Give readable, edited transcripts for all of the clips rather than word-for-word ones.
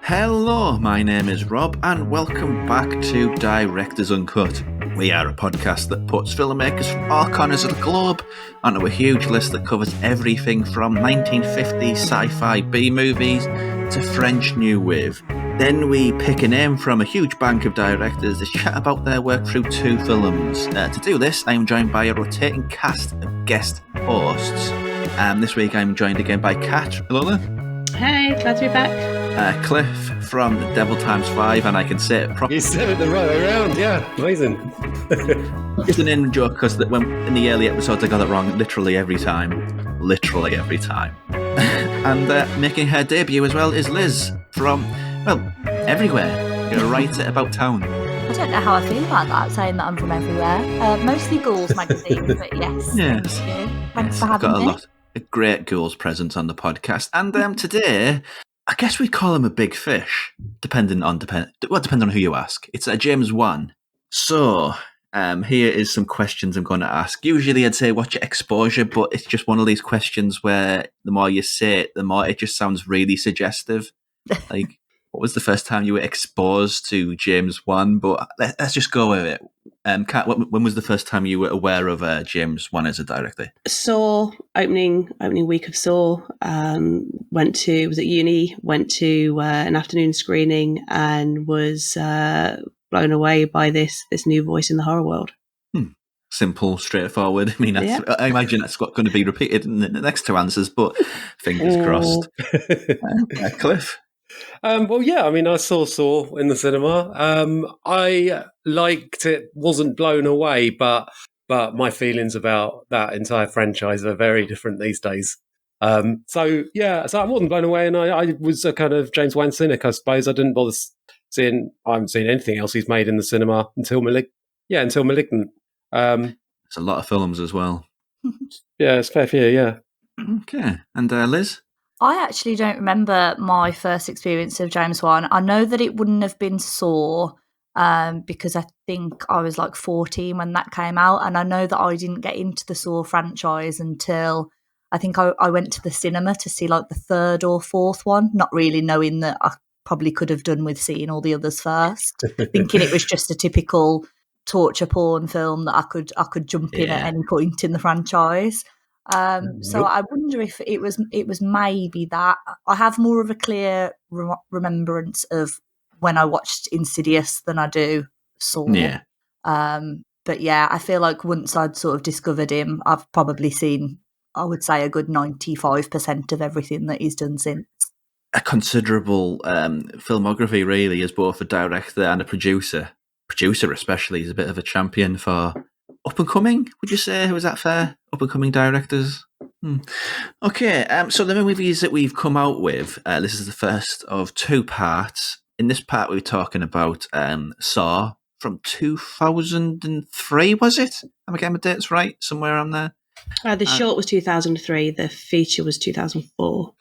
Hello, my name is Rob, and welcome back to Directors Uncut. We are a podcast that puts filmmakers from all corners of the globe onto a huge list that covers everything from 1950s sci-fi B-movies to French New Wave. Then we pick a name from a huge bank of directors to chat about their work through two films. To do this, I am joined by a rotating cast of guest hosts. This week I'm joined again by Kat. Hello there. Hey, glad to be back. Cliff from The Devil Times 5, and I can say it properly. You said it the right way around, yeah, amazing. It's an in joke because when in the early episodes I got it wrong literally every time. And making her debut as well is Liz from, well, everywhere. You're a writer about town. I don't know how I feel about that, saying that I'm from everywhere. Mostly Ghouls magazine, but yes. Yes. Thank you. Thanks for having got me. A great Ghouls presence on the podcast. And today, I guess we'd call him a big fish, depending on who you ask. It's James Wan. So, here is some questions I'm going to ask. Usually I'd say what's your exposure, but it's just one of these questions where the more you say it, the more it just sounds really suggestive. Like, what was the first time you were exposed to James Wan? But let's just go with it. Kat, when was the first time you were aware of James Wan as a director? Saw, opening week of Saw, was at uni, went to an afternoon screening and was blown away by this new voice in the horror world. Simple, straightforward. I mean, I imagine that's going to be repeated in the next two answers, but fingers crossed. Cliff? Well, yeah, I mean, I saw Saw in the cinema. I liked it, wasn't blown away, but my feelings about that entire franchise are very different these days. So I wasn't blown away, and I was a kind of James Wan cynic, I suppose. I didn't bother seeing. I haven't seen anything else he's made in the cinema until Malignant. It's a lot of films as well. Yeah, it's fair few, yeah. Okay, and Liz? I actually don't remember my first experience of James Wan. I know that it wouldn't have been Saw because I think I was like 14 when that came out, and I know that I didn't get into the Saw franchise until I think I went to the cinema to see like the third or fourth one, not really knowing that I probably could have done with seeing all the others first, thinking it was just a typical torture porn film that I could jump in at any point in the franchise. So I wonder if it was maybe that. I have more of a clear remembrance of when I watched Insidious than I do Saw. Yeah. But yeah, I feel like once I'd sort of discovered him, I've probably seen, I would say, a good 95% of everything that he's done since. A considerable filmography, really, as both a director and a producer. Producer especially is a bit of a champion for up-and-coming, would you say? Was that fair? Up-and-coming directors? Okay, so the movies that we've come out with, this is the first of two parts. In this part, we were talking about Saw from 2003, was it? Am I getting my dates right? Somewhere around there? The short was 2003, the feature was 2004.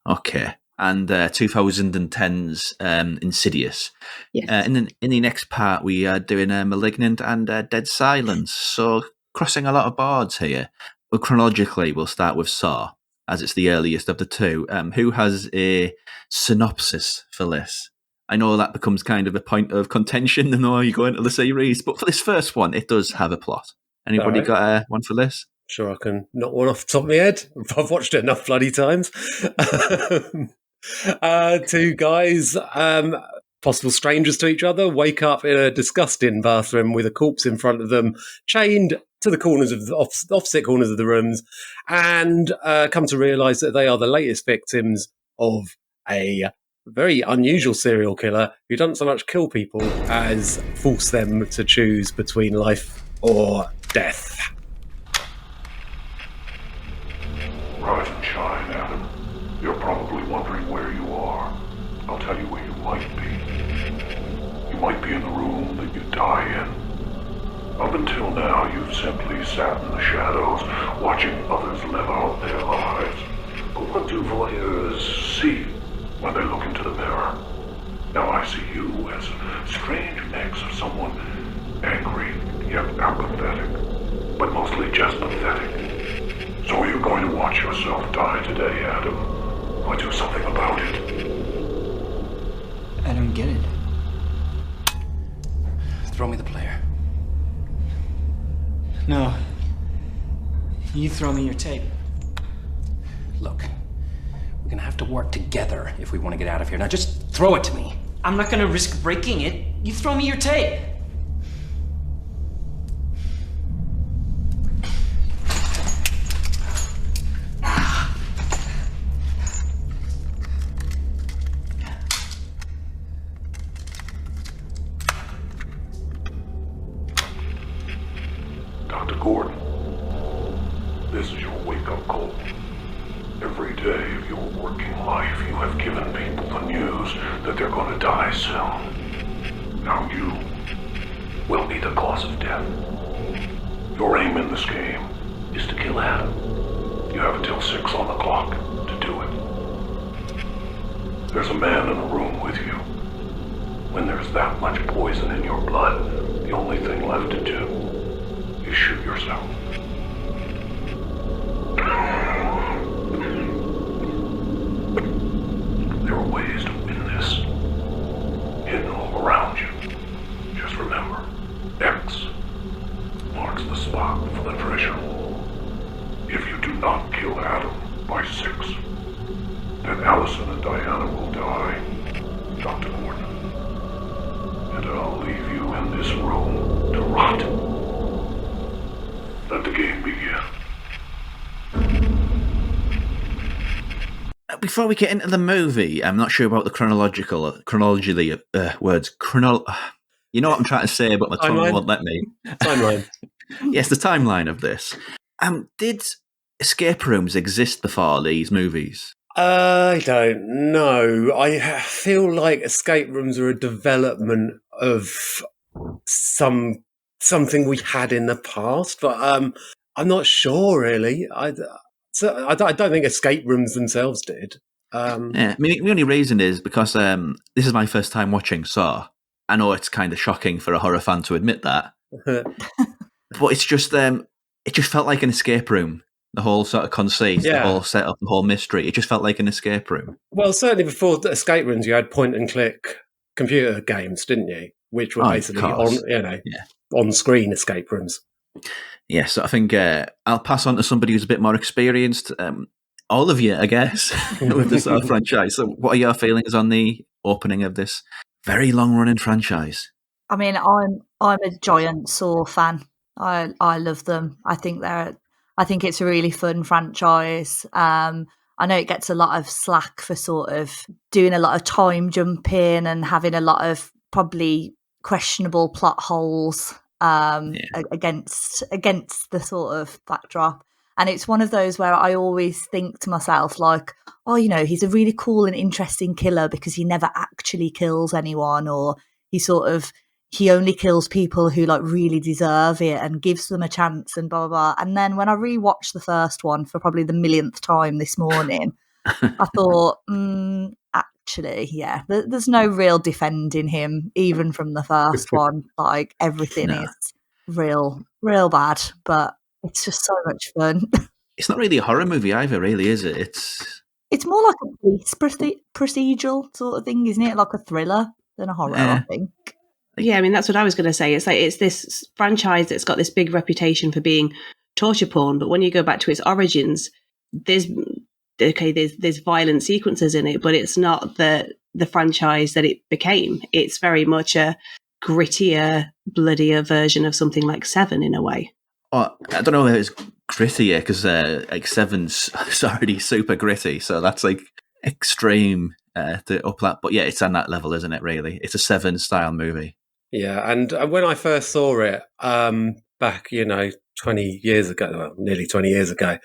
Okay. And 2010's Insidious. Yes. In the next part, we are doing Malignant and Dead Silence. So crossing a lot of boards here. Well, chronologically, we'll start with Saw, as it's the earliest of the two. Who has a synopsis for this? I know that becomes kind of a point of contention the more you go into the series, but for this first one, it does have a plot. Anybody got one for this? Sure, I can knock one off the top of my head. I've watched it enough bloody times. Two guys, possible strangers to each other, wake up in a disgusting bathroom with a corpse in front of them, chained to the corners of the opposite corners of the rooms, and come to realise that they are the latest victims of a very unusual serial killer who doesn't so much kill people as force them to choose between life or death. Rise and shine, Adam. You're probably wondering where you are. I'll tell you where you might be. You might be in the room that you die in. Up until now, you've simply sat in the shadows, watching others live out their lives. But what do voyeurs see when they look into the mirror? Now I see you as a strange mix of someone angry yet apathetic, but mostly just pathetic. So are you going to watch yourself die today, Adam? Or do something about it? get it. Throw me the player. No. You throw me your tape. Look, we're gonna have to work together if we want to get out of here. Now just throw it to me. I'm not gonna risk breaking it. You throw me your tape. Dr. Gordon, this is your wake-up call. Every day of your working life, you have given people the news that they're going to die soon. Now you will be the cause of death. Your aim in this game is to kill Adam. You have until 6 on the clock to do it. There's a man in the room with you. When there's that much poison in your blood, the only thing left to do is shoot yourself. There are ways to win this, hidden all around you. Just remember, X marks the spot for the treasure. If you do not kill Adam by 6, then Allison and Diana will die, Dr. Gordon. And I'll leave you in this room to rot. Let the game begin. Before we get into the movie, I'm not sure about the chronologically words. You know what I'm trying to say, but my tongue won't let me. Timeline. Yes, the timeline of this. Did escape rooms exist before these movies? I don't know. I feel like escape rooms are a development of something we had in the past, but I'm not sure really. I don't think escape rooms themselves did. Yeah, I mean, the only reason is because this is my first time watching Saw. I know it's kind of shocking for a horror fan to admit that, but it's just it just felt like an escape room. The whole sort of conceit, the whole setup, the whole mystery. It just felt like an escape room. Well, certainly before the escape rooms, you had point-and-click computer games, didn't you? Which were basically on-screen escape rooms. Yeah, so I think I'll pass on to somebody who's a bit more experienced. All of you, I guess, with this sort of franchise. So what are your feelings on the opening of this very long-running franchise? I mean, I'm a giant Saw fan. I love them. I think it's a really fun franchise. I know it gets a lot of slack for sort of doing a lot of time jumping and having a lot of probably questionable plot holes against the sort of backdrop. And it's one of those where I always think to myself, like, oh, you know, he's a really cool and interesting killer because he never actually kills anyone, or he only kills people who like really deserve it and gives them a chance and blah, blah, blah. And then when I rewatched the first one for probably the millionth time this morning, I thought, actually, yeah, there's no real defending him, even from the first one. Like, everything is real bad, but it's just so much fun. It's not really a horror movie either, really, is it? It's more like a police procedural sort of thing, isn't it? Like a thriller than a horror, I think. Yeah, I mean, that's what I was going to say. It's this franchise that's got this big reputation for being torture porn, but when you go back to its origins, there's violent sequences in it, but it's not the franchise that it became. It's very much a grittier, bloodier version of something like Seven in a way. Oh, I don't know if it's grittier because like Seven's already super gritty, so that's like extreme to up that. But yeah, it's on that level, isn't it? Really, it's a Seven style movie. Yeah, and when I first saw it back, 20 years ago, well, nearly 20 years ago,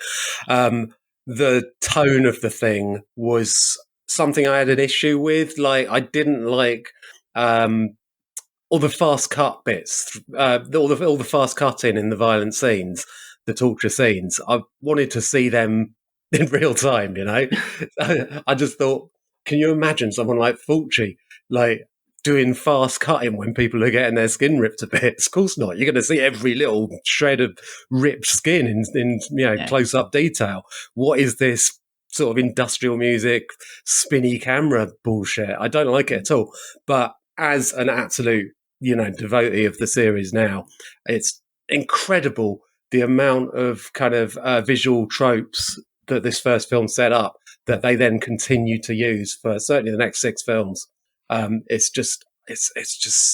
the tone of the thing was something I had an issue with. Like, I didn't like all the fast cut bits, all the fast cutting in the violent scenes, the torture scenes. I wanted to see them in real time, I just thought, can you imagine someone like Fulci, like, doing fast cutting when people are getting their skin ripped to bits? Of course not. You're going to see every little shred of ripped skin in close-up detail. What is this sort of industrial music, spinny camera bullshit. I don't like it at all. But as an absolute, devotee of the series now, it's incredible the amount of kind of visual tropes that this first film set up that they then continue to use for certainly the next 6 films. It's just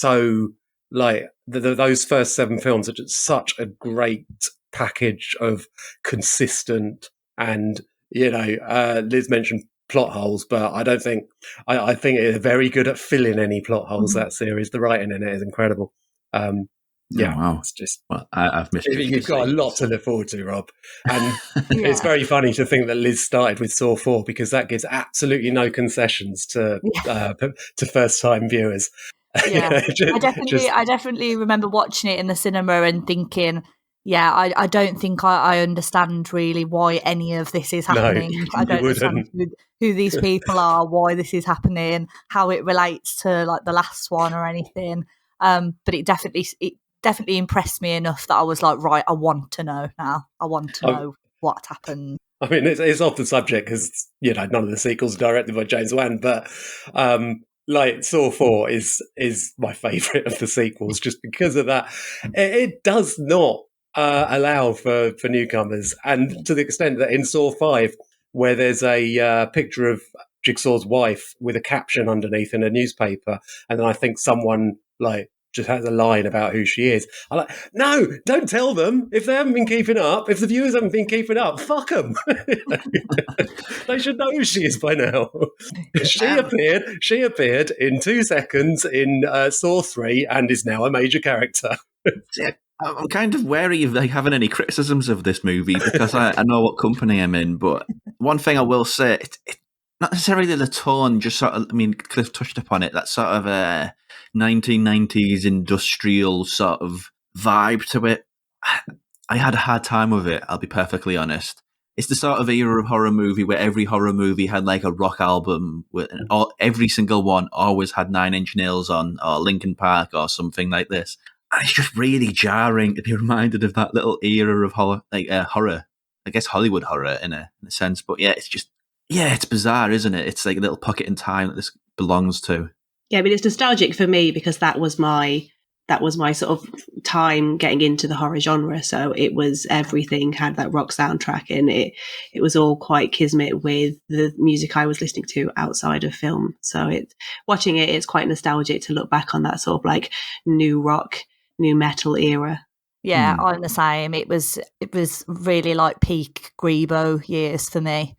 so like those first 7 films are just such a great package of consistent and Liz mentioned plot holes, but I don't think I think they're very good at filling any plot holes. That series, the writing in it is incredible. Wow. It's just I've missed it. you've got a lot to look forward to, Rob, and it's very funny to think that Liz started with Saw 4 because that gives absolutely no concessions to first time viewers. Yeah, I definitely remember watching it in the cinema and thinking, I don't think I understand really why any of this is happening. No, I don't understand who these people are, why this is happening, how it relates to like the last one or anything. But it definitely impressed me enough that I was like, right, I want to know now. I want to know what happened. I mean, it's off the subject because none of the sequels are directed by James Wan, but like Saw 4 is my favourite of the sequels just because of that. It does not allow for newcomers, and to the extent that in Saw 5, where there's a picture of Jigsaw's wife with a caption underneath in a newspaper, and then I think someone like just has a line about who she is. I'm like, no, don't tell them. If they haven't been keeping up, if the viewers haven't been keeping up, fuck them. They should know who she is by now. She appeared in 2 seconds in Saw 3 and is now a major character. I'm kind of wary of having any criticisms of this movie because I know what company I'm in. But one thing I will say, it not necessarily the tone, just sort of, I mean, Cliff touched upon it, that sort of 1990s industrial sort of vibe to it. I had a hard time with it, I'll be perfectly honest. It's the sort of era of horror movie where every horror movie had like a rock album, every single one always had 9 Inch Nails on, or Linkin Park, or something like this. And it's just really jarring to be reminded of that little era of horror, horror. I guess Hollywood horror in a sense, but it's bizarre, isn't it? It's like a little pocket in time that this belongs to. Yeah, I mean, it's nostalgic for me because that was my sort of time getting into the horror genre. So it was everything had that rock soundtrack, and it was all quite kismet with the music I was listening to outside of film. So watching it's quite nostalgic to look back on that sort of like new rock, new metal era. Yeah, I'm the same. It was really like peak Grebo years for me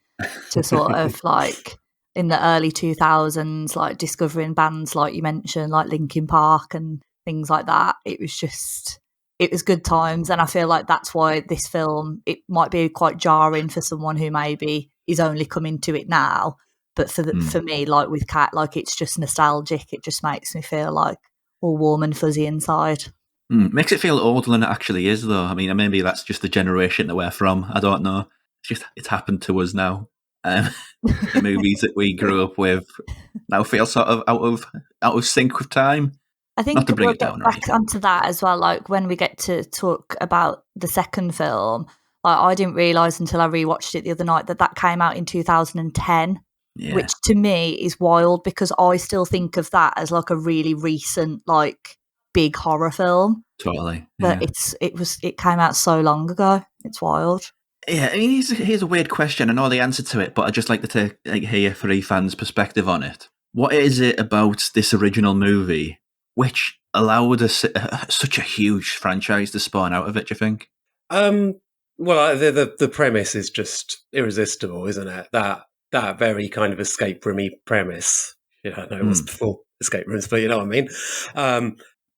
to sort of like in the early 2000s, like discovering bands like you mentioned, like Linkin Park and things like that. It was good times, and I feel like that's why this film, it might be quite jarring for someone who maybe is only coming to it now, but for me, like with Kat, like it's just nostalgic. It just makes me feel like all warm and fuzzy inside. Makes it feel older than it actually is, though. I mean, maybe that's just the generation that we're from. I don't know. It's happened to us now. The movies that we grew up with now feel sort of out of sync with time. I think not to bring we'll it down get back onto that as well. Like when we get to talk about the second film, like I didn't realise until I rewatched it the other night that came out in 2010, which to me is wild because I still think of that as like a really recent, like big horror film. Totally, but it came out so long ago. It's wild. Yeah, I mean, here's a weird question. I know the answer to it, but I'd just like to hear Free fans' perspective on it. What is it about this original movie which allowed us such a huge franchise to spawn out of it, do you think? Well, the premise is just irresistible, isn't it? That very kind of escape roomy premise. I know it was before escape rooms, but you know what I mean?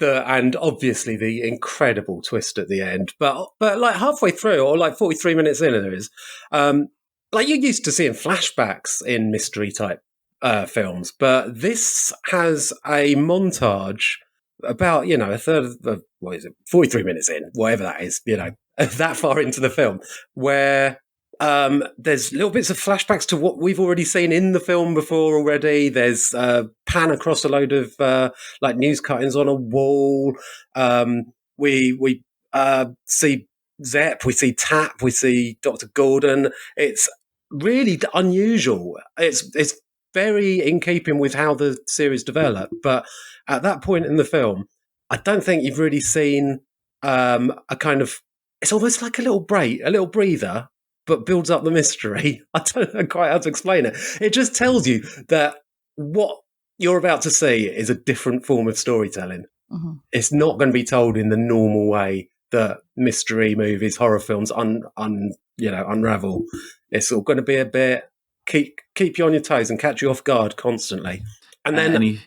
And obviously the incredible twist at the end, but like halfway through, or like 43 minutes in, there is, like you're used to seeing flashbacks in mystery type films, but this has a montage about a third of 43 minutes in, whatever that is, that far into the film, where there's little bits of flashbacks to what we've already seen in the film before already. There's pan across a load of like news cuttings on a wall. We see Zepp, we see Tap, we see Dr. Gordon. It's really unusual. It's very in keeping with how the series developed, but at that point in the film, I don't think you've really seen a kind of. It's almost like a little breather, but builds up the mystery. I don't know quite how to explain it. It just tells you that what you're about to see is a different form of storytelling. Mm-hmm. It's not going to be told in the normal way that mystery movies, horror films unravel. It's all going to be a bit keep you on your toes and catch you off guard constantly. And then when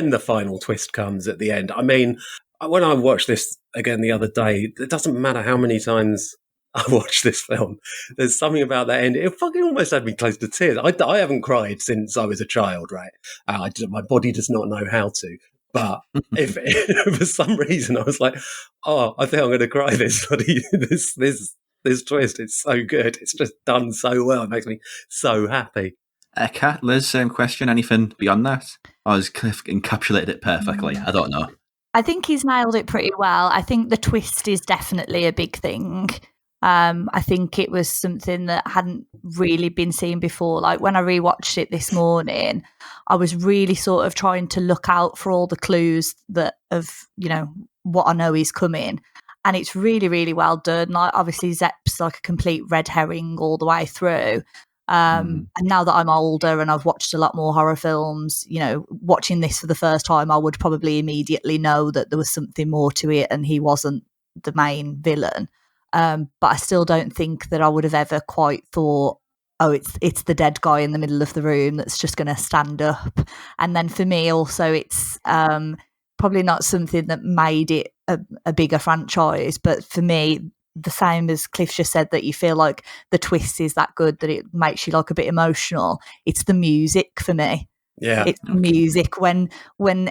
the final twist comes at the end, I mean, when I watched this again the other day, it doesn't matter how many times I watched this film, there's something about that end. It fucking almost had me close to tears. I haven't cried since I was a child, right? My body does not know how to. But if for some reason I was like, oh, I think I'm going to cry this twist. It's so good. It's just done so well. It makes me so happy. Kat, Liz, same question. Anything beyond that? Or has Cliff encapsulated it perfectly? I don't know. I think he's nailed it pretty well. I think the twist is definitely a big thing. I think it was something that hadn't really been seen before. Like when I rewatched it this morning, I was really sort of trying to look out for all the clues that of, what I know is coming. And it's really, really well done. Like obviously Zepp's like a complete red herring all the way through. And now that I'm older and I've watched a lot more horror films, watching this for the first time, I would probably immediately know that there was something more to it and he wasn't the main villain. But I still don't think that I would have ever quite thought, oh, it's the dead guy in the middle of the room that's just going to stand up. And then for me also, it's probably not something that made it a bigger franchise. But for me, the same as Cliff just said, that you feel like the twist is that good that it makes you like a bit emotional. It's the music for me. Yeah, it's music when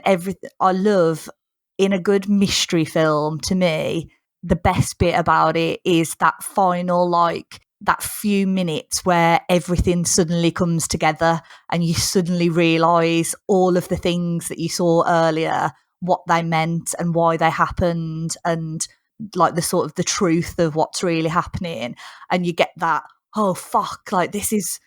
everything. I love in a good mystery film. To me, the best bit about it is that final, like that few minutes where everything suddenly comes together and you suddenly realise all of the things that you saw earlier, what they meant and why they happened, and like the sort of the truth of what's really happening. And you get that, oh fuck, like this is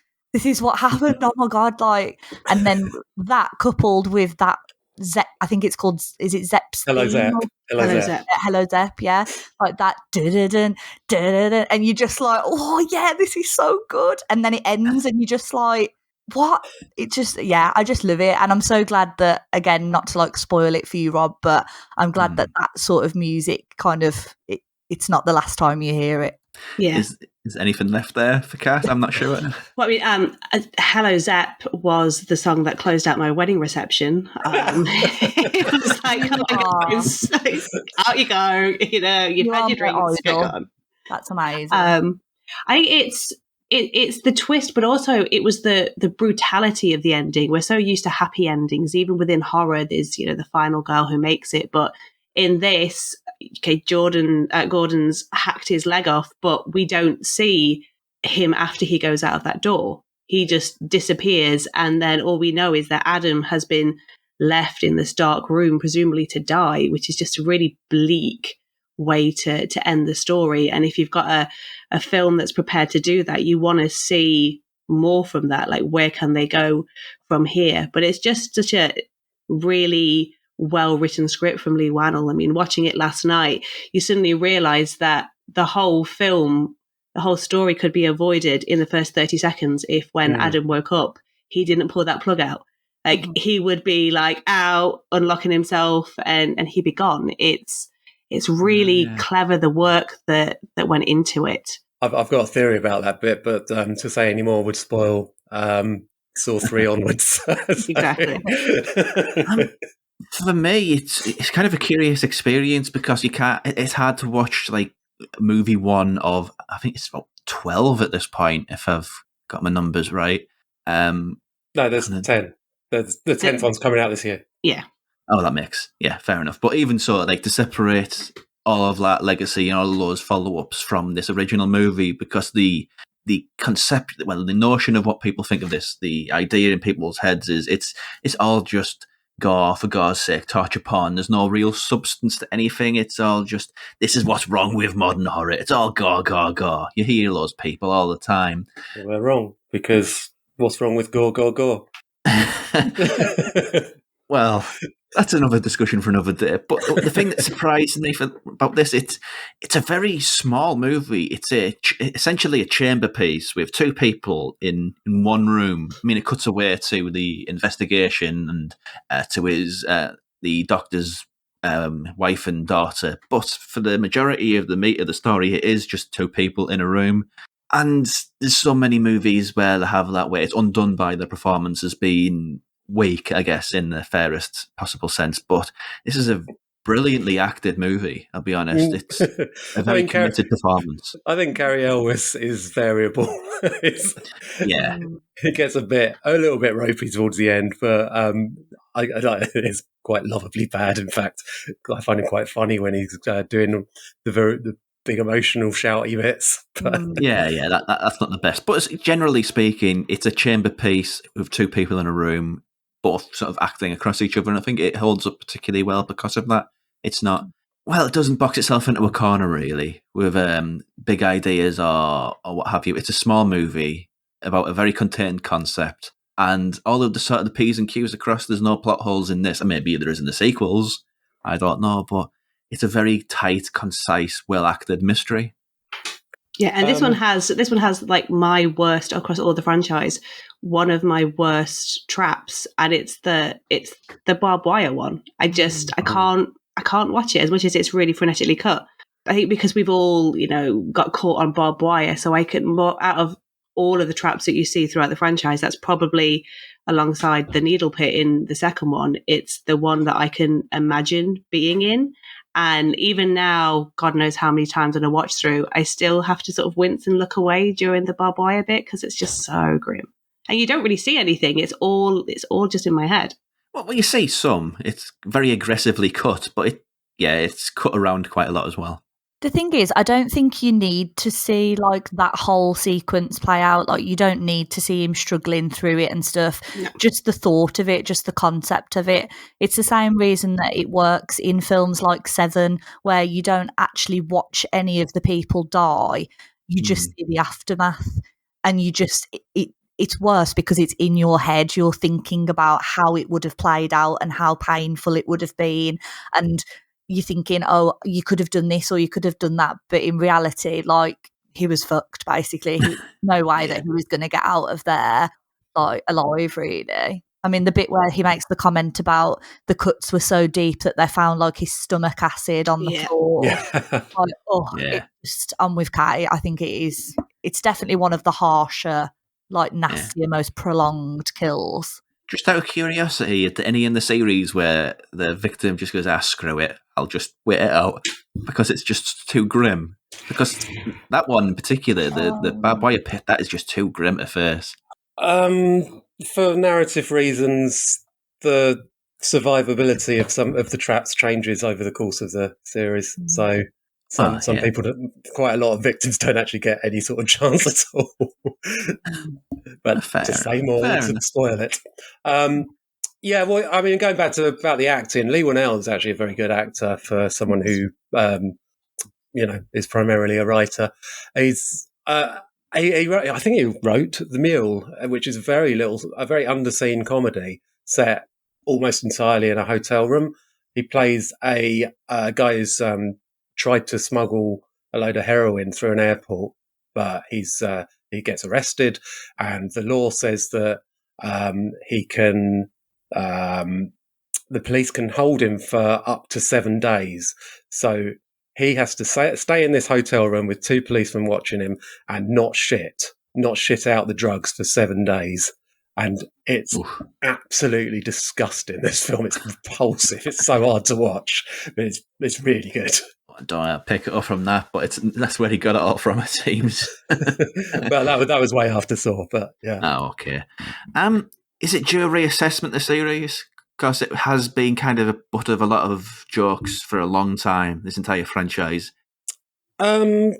what happened. Oh my God. Like, and then that coupled with that Zepp, I think it's called, is it Zepp's Hello Zepp. Hello Zepp, yeah. Like that, and you're just like, oh yeah, this is so good. And then it ends and you're just like, what? It just, I just love it. And I'm so glad that, again, not to like spoil it for you, Rob, but I'm glad that sort of music kind of, it's not the last time you hear it. Yeah. Is anything left there for Kat? I'm not sure. Well, I mean, Hello Zepp was the song that closed out my wedding reception. It was like, out you go, you've had your drinks, get gone. That's amazing. I think it's the twist, but also it was the brutality of the ending. We're so used to happy endings, even within horror. There's the final girl who makes it, but in this, Gordon's hacked his leg off, but we don't see him after he goes out of that door. He just disappears, and then all we know is that Adam has been left in this dark room, presumably to die, which is just a really bleak way to end the story. And if you've got a film that's prepared to do that, you want to see more from that. Like, where can they go from here? But it's just such a really well-written script from Lee Wannell. I mean, watching it last night, you suddenly realize that the whole film, the whole story could be avoided in the first 30 seconds if when Adam woke up, he didn't pull that plug out. Like, he would be like out, unlocking himself, and he'd be gone. It's really clever, the work that went into it. I've got a theory about that bit, but to say any more would spoil Saw 3 onwards. Exactly. For me, it's kind of a curious experience because it's hard to watch like movie one of, I think it's about 12 at this point, if I've got my numbers right. No, there's 10. The 10th one's coming out this year. Yeah. Oh, that makes, fair enough. But even so, like, to separate all of that legacy and all of those follow-ups from this original movie, because the concept, well, the notion of what people think of this, the idea in people's heads is it's all just gore for gore's sake, torture porn. There's no real substance to anything. It's all just, this is what's wrong with modern horror. It's all gore, gore, gore. You hear those people all the time. Well, they're wrong, because what's wrong with gore, gore, gore? Well, that's another discussion for another day. But the thing that surprised me about this, it's a very small movie. It's essentially a chamber piece with two people in one room. I mean, it cuts away to the investigation and to the doctor's wife and daughter. But for the majority of the meat of the story, it is just two people in a room. And there's so many movies where they have that way. It's undone by the performances being weak, I guess, in the fairest possible sense. But this is a brilliantly acted movie, I'll be honest. It's a very committed performance. I think Cary Elwes is variable. Yeah. It gets a little bit ropey towards the end, but it's quite lovably bad, in fact. I find it quite funny when he's doing the big emotional shouty bits. Yeah, that's not the best. But generally speaking, it's a chamber piece with two people in a room, both sort of acting across each other, and I think it holds up particularly well because of that. It's not, well, it doesn't box itself into a corner, really, with big ideas or what have you. It's a small movie about a very contained concept, and all of the sort of the P's and Q's across, there's no plot holes in this. And maybe there is in the sequels, I don't know, but it's a very tight, concise, well-acted mystery. Yeah, and this one has like my worst across all the franchise. One of my worst traps, and it's the barbed wire one. I can't watch it as much as it's really frenetically cut. I think because we've all got caught on barbed wire, so I can, out of all of the traps that you see throughout the franchise, that's probably alongside the needle pit in the second one. It's the one that I can imagine being in. And even now, God knows how many times on a watch through, I still have to sort of wince and look away during the barbed wire bit because it's just so grim. And you don't really see anything. It's all just in my head. Well, you see some. It's very aggressively cut, but it's cut around quite a lot as well. The thing is, I don't think you need to see like that whole sequence play out. Like, you don't need to see him struggling through it and stuff. No. Just the thought of it, just the concept of it. It's the same reason that it works in films like Seven, where you don't actually watch any of the people die. You just see the aftermath, and it's worse because it's in your head. You're thinking about how it would have played out and how painful it would have been, and you're thinking, oh, you could have done this or you could have done that. But in reality, like, he was fucked, basically. No way that he was going to get out of there like alive, really. I mean, the bit where he makes the comment about the cuts were so deep that they found like his stomach acid on the floor. Yeah. I'm with Kay. I think it's definitely one of the harsher, like, nastier, most prolonged kills. Just out of curiosity, is there any in the series where the victim just goes, screw it, I'll just wait it out because it's just too grim? Because that one in particular, the barbed wire pit, that is just too grim to face. For narrative reasons, the survivability of some of the traps changes over the course of the series. So some people, quite a lot of victims don't actually get any sort of chance at all. But to say more to spoil it. Well, I mean, going back to about the acting, Lee Whannell is actually a very good actor for someone who, is primarily a writer. He's, I think he wrote The Mule, which is a very underseen comedy set almost entirely in a hotel room. He plays a guy who's tried to smuggle a load of heroin through an airport, but he gets arrested, and the law says that he can. The police can hold him for up to 7 days. So he has to stay in this hotel room with two policemen watching him and not shit out the drugs for 7 days. And it's absolutely disgusting, this film. It's repulsive. It's so hard to watch, but it's really good. I don't know, pick it up from that, but that's where he got it all from, it seems. Well, that was way after Saw, but yeah. Oh, okay. Is it due a reassessment, the series? Because it has been kind of a butt of a lot of jokes for a long time, this entire franchise. Right,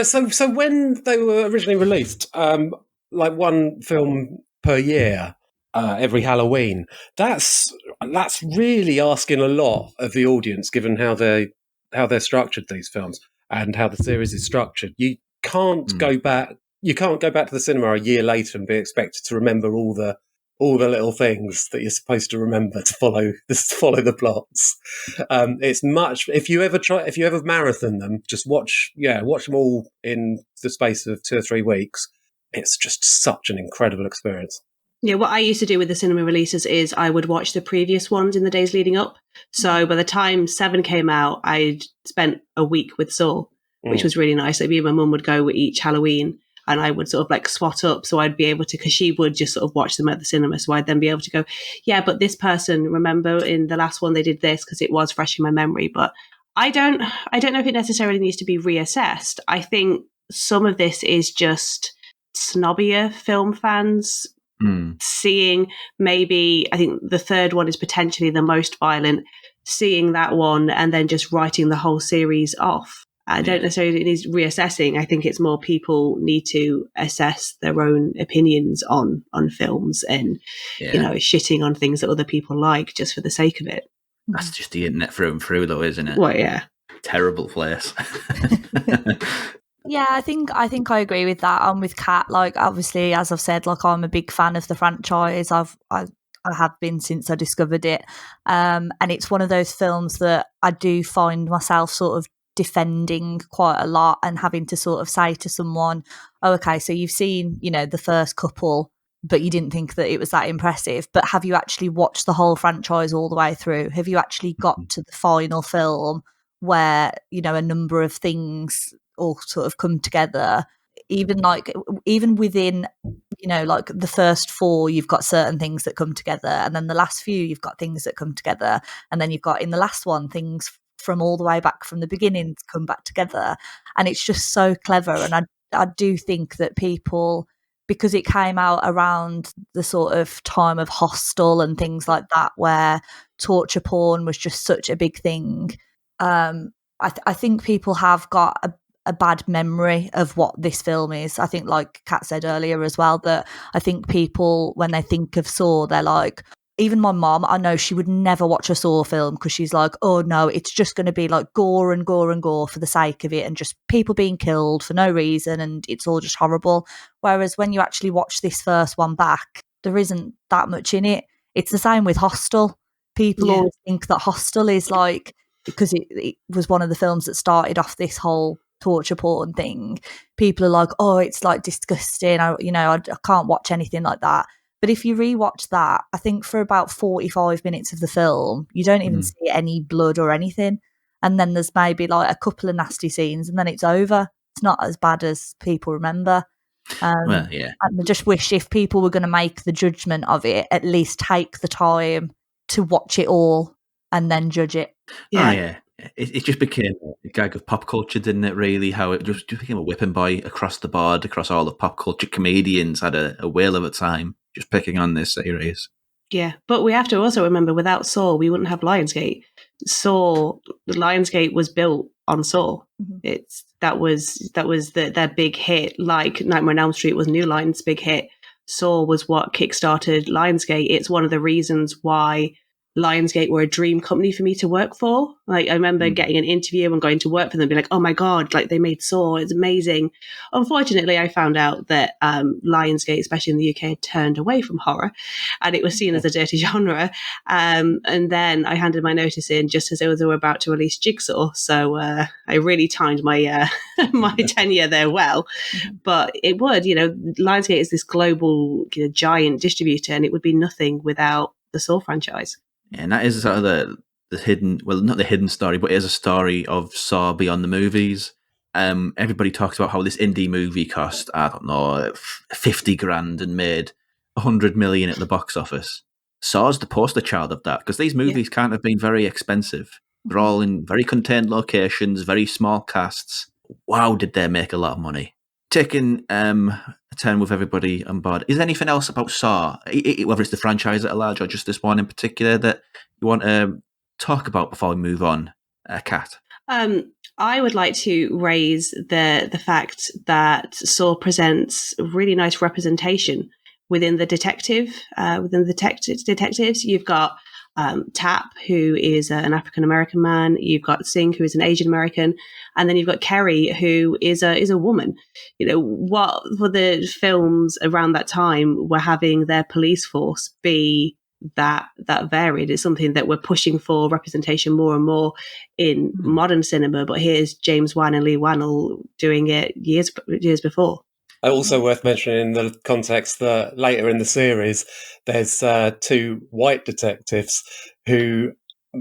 so when they were originally released, like one film per year, every Halloween, that's that's really asking a lot of the audience, given how they're structured, these films, and how the series is structured. You can't go back. You can't go back to the cinema a year later and be expected to remember all the little things that you're supposed to remember to follow the plots. It's much. If you ever marathon them, just watch them all in the space of 2 or 3 weeks. It's just such an incredible experience. Yeah, what I used to do with the cinema releases is I would watch the previous ones in the days leading up. So by the time 7 came out, I'd spent a week with Saw, which was really nice. Like, me and my mum would go each Halloween, and I would sort of like swat up. So I'd be able to, because she would just sort of watch them at the cinema. So I'd then be able to go, yeah, but this person, remember in the last one they did this, because it was fresh in my memory. But I don't know if it necessarily needs to be reassessed. I think some of this is just snobbier film fans seeing, maybe, I think the third one is potentially the most violent, seeing that one and then just writing the whole series off. I don't necessarily need reassessing. I think it's more people need to assess their own opinions on films and, shitting on things that other people like just for the sake of it. That's just the internet through and through, though, isn't it? Well, yeah. Terrible place. Yeah, I think I agree with that. I'm with Kat. Like, obviously, as I've said, like, I'm a big fan of the franchise. I have been since I discovered it, and it's one of those films that I do find myself sort of defending quite a lot, and having to sort of say to someone, "Oh, okay, so you've seen, the first couple, but you didn't think that it was that impressive. But have you actually watched the whole franchise all the way through? Have you actually got to the final film where a number of things all sort of come together, even within like the first 4 you've got certain things that come together, and then the last few you've got things that come together, and then you've got in the last one things from all the way back from the beginning to come back together, and it's just so clever. And I do think that people, because it came out around the sort of time of Hostel and things like that, where torture porn was just such a big thing, I think people have got a bad memory of what this film is. I think, like Kat said earlier as well, that I think people, when they think of Saw, they're like, even my mom, I know she would never watch a Saw film because she's like, oh no, it's just going to be like gore and gore and gore for the sake of it, and just people being killed for no reason, and it's all just horrible. Whereas when you actually watch this first one back, there isn't that much in it. It's the same with Hostel. People always think that Hostel is like, because it was one of the films that started off this whole torture porn thing, people are like, oh, it's like disgusting, I can't watch anything like that. But if you rewatch that, I think for about 45 minutes of the film, you don't even see any blood or anything, and then there's maybe like a couple of nasty scenes, and then it's over. It's not as bad as people remember. Well, yeah. And I just wish, if people were going to make the judgment of it, at least take the time to watch it all and then judge it. Yeah. Oh, yeah. It just became a gag of pop culture, didn't it, really? How it just became a whipping boy across the board, across all the pop culture. Comedians had a whale of a time just picking on this series. Yeah, but we have to also remember, without Saw, we wouldn't have Lionsgate. Lionsgate was built on Saw. That was their big hit. Like Nightmare on Elm Street was New Line's big hit. Saw was what kickstarted Lionsgate. It's one of the reasons why Lionsgate were a dream company for me to work for. Like, I remember getting an interview and going to work for them and be like, oh my God, like, they made Saw, it's amazing. Unfortunately, I found out that Lionsgate, especially in the UK, had turned away from horror, and it was seen as a dirty genre. And then I handed my notice in just as they were about to release Jigsaw. So I really timed my my tenure there well. But it would, Lionsgate is this global giant distributor, and it would be nothing without the Saw franchise. And that is sort of the hidden, well, not the hidden story, but it is a story of Saw beyond the movies. Everybody talks about how this indie movie cost, I don't know, 50 grand and made 100 million at the box office. Saw's the poster child of that, because these movies can't have been very expensive. They're all in very contained locations, very small casts. Wow, did they make a lot of money. Taking a turn with everybody on board, is there anything else about Saw, whether it's the franchise at large or just this one in particular, that you want to talk about before we move on, Kat? I would like to raise the fact that Saw presents a really nice representation within the detectives. You've got Tap, who is an African American man. You've got Singh, who is an Asian American, and then you've got Kerry, who is a woman. You know, what for the films around that time were having their police force be that varied is something that we're pushing for representation more and more in modern cinema. But here's James Wan and Leigh Whannell doing it years before. Also worth mentioning in the context that later in the series, there's two white detectives who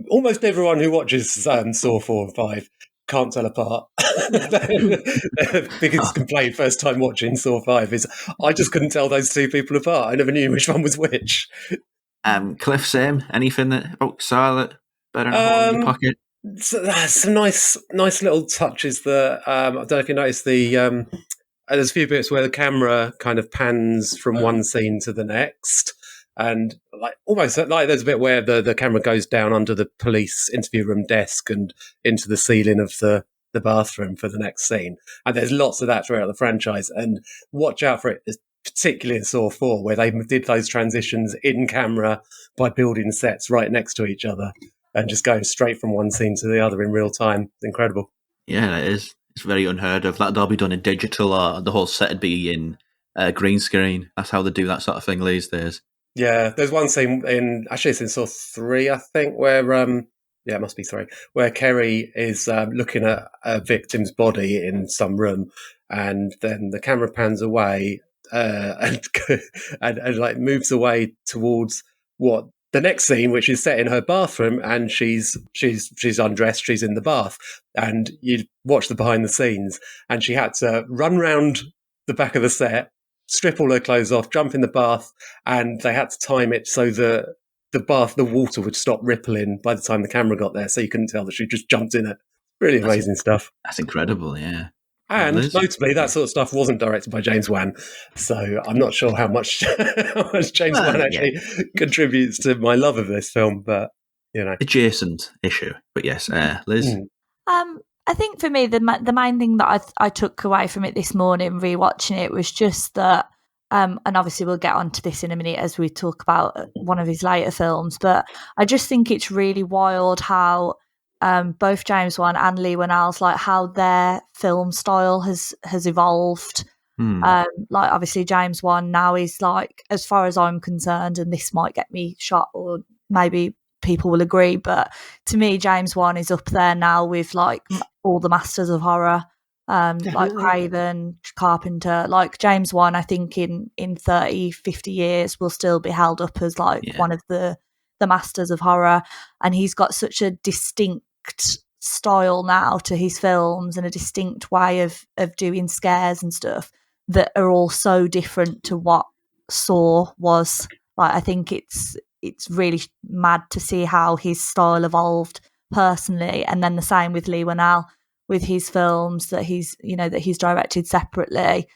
almost everyone who watches Saw 4 and 5 can't tell apart. Their biggest complaint first time watching Saw 5 is I just couldn't tell those two people apart. I never knew which one was which. Cliff, same? Anything about Saw that better than a hole in your pocket? So that's some nice little touches that I don't know if you noticed there's a few bits where the camera kind of pans from one scene to the next, and like almost like there's a bit where the camera goes down under the police interview room desk and into the ceiling of the bathroom for the next scene. And there's lots of that throughout the franchise. And watch out for it, particularly in Saw 4, where they did those transitions in camera by building sets right next to each other and just going straight from one scene to the other in real time. It's incredible. Yeah, it is. It's very unheard of. That'll be done in digital, or the whole set would be in green screen. That's how they do that sort of thing these days. Yeah, there's one scene it's in Saw 3, I think, where it must be 3, where Kerry is looking at a victim's body in some room, and then the camera pans away and like moves away towards what the next scene, which is set in her bathroom, and she's undressed, she's in the bath, and you watch the behind the scenes, and she had to run round the back of the set, strip all her clothes off, jump in the bath, and they had to time it so that the water would stop rippling by the time the camera got there, so you couldn't tell that she just jumped in it. Really amazing stuff. That's incredible, yeah. And notably, that sort of stuff wasn't directed by James Wan, so I'm not sure how much James Wan actually contributes to my love of this film, but, you know. Adjacent issue, but yes, Liz? I think for me, the main thing that I took away from it this morning, rewatching it, was just that, and obviously we'll get onto this in a minute as we talk about one of his later films, but I just think it's really wild how both James Wan and Leigh Whannell's, like how their film style has evolved. Like obviously James Wan now is like, as far as I'm concerned, and this might get me shot or maybe people will agree, but to me James Wan is up there now with like all the masters of horror, like Craven, Carpenter. Like James Wan, I think in 30, 50 years will still be held up as like one of the masters of horror, and he's got such a distinct style now to his films and a distinct way of doing scares and stuff that are all so different to what Saw was. Like I think it's really mad to see how his style evolved personally, and then the same with Leigh Whannell with his films that he's directed separately.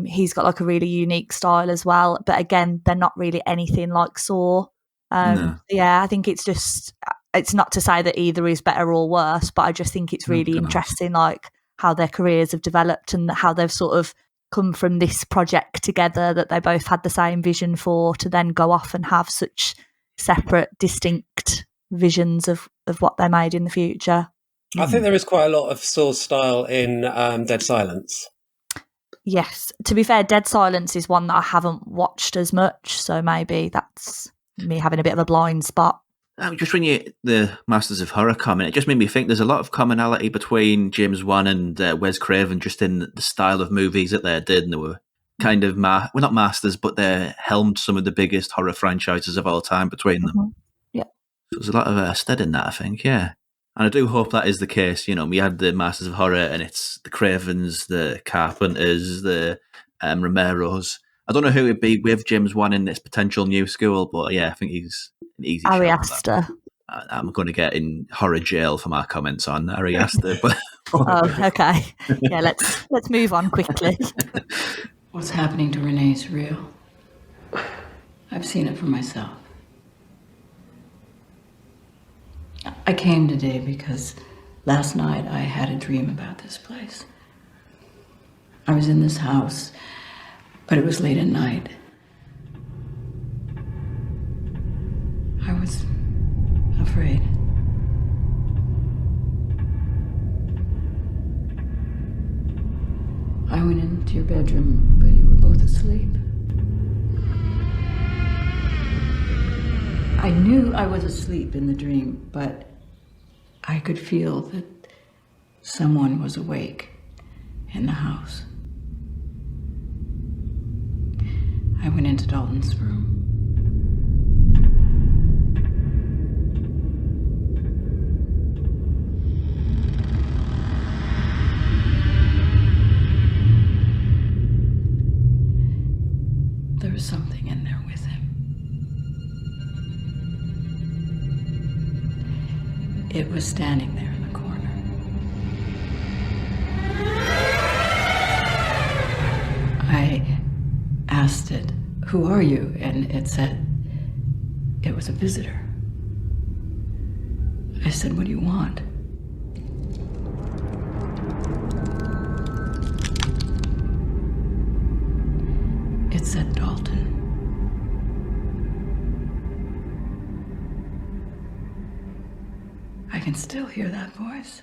He's got like a really unique style as well, but again, they're not really anything like Saw. Yeah, I think it's not to say that either is better or worse, but I just think it's really interesting, like how their careers have developed and how they've sort of come from this project together that they both had the same vision for, to then go off and have such separate, distinct visions of what they made in the future. I think there is quite a lot of Saw style in Dead Silence. Yes. To be fair, Dead Silence is one that I haven't watched as much, so maybe that's me having a bit of a blind spot. Just when the Masters of Horror comment, it just made me think there's a lot of commonality between James Wan and Wes Craven, just in the style of movies that they did, and they were kind of, not masters, but they helmed some of the biggest horror franchises of all time between them. Mm-hmm. Yeah. So there's a lot of stead in that, I think, yeah. And I do hope that is the case. You know, we had the Masters of Horror, and it's the Cravens, the Carpenters, the Romeros. I don't know who it'd be with James Wan in this potential new school, but yeah, I think he's an easy Ari shot. Aster. I'm going to get in horror jail for my comments on Ari Aster. But oh, okay. Yeah, let's move on quickly. What's happening to Renee is real. I've seen it for myself. I came today because last night I had a dream about this place. I was in this house, but it was late at night. I was afraid. I went into your bedroom, but you were both asleep. I knew I was asleep in the dream, but I could feel that someone was awake in the house. I went into Dalton's room. There was something in there with him. It was standing there in the corner. I asked it, "Who are you?" And it said it was a visitor. I said, "What do you want?" It said Dalton. I can still hear that voice.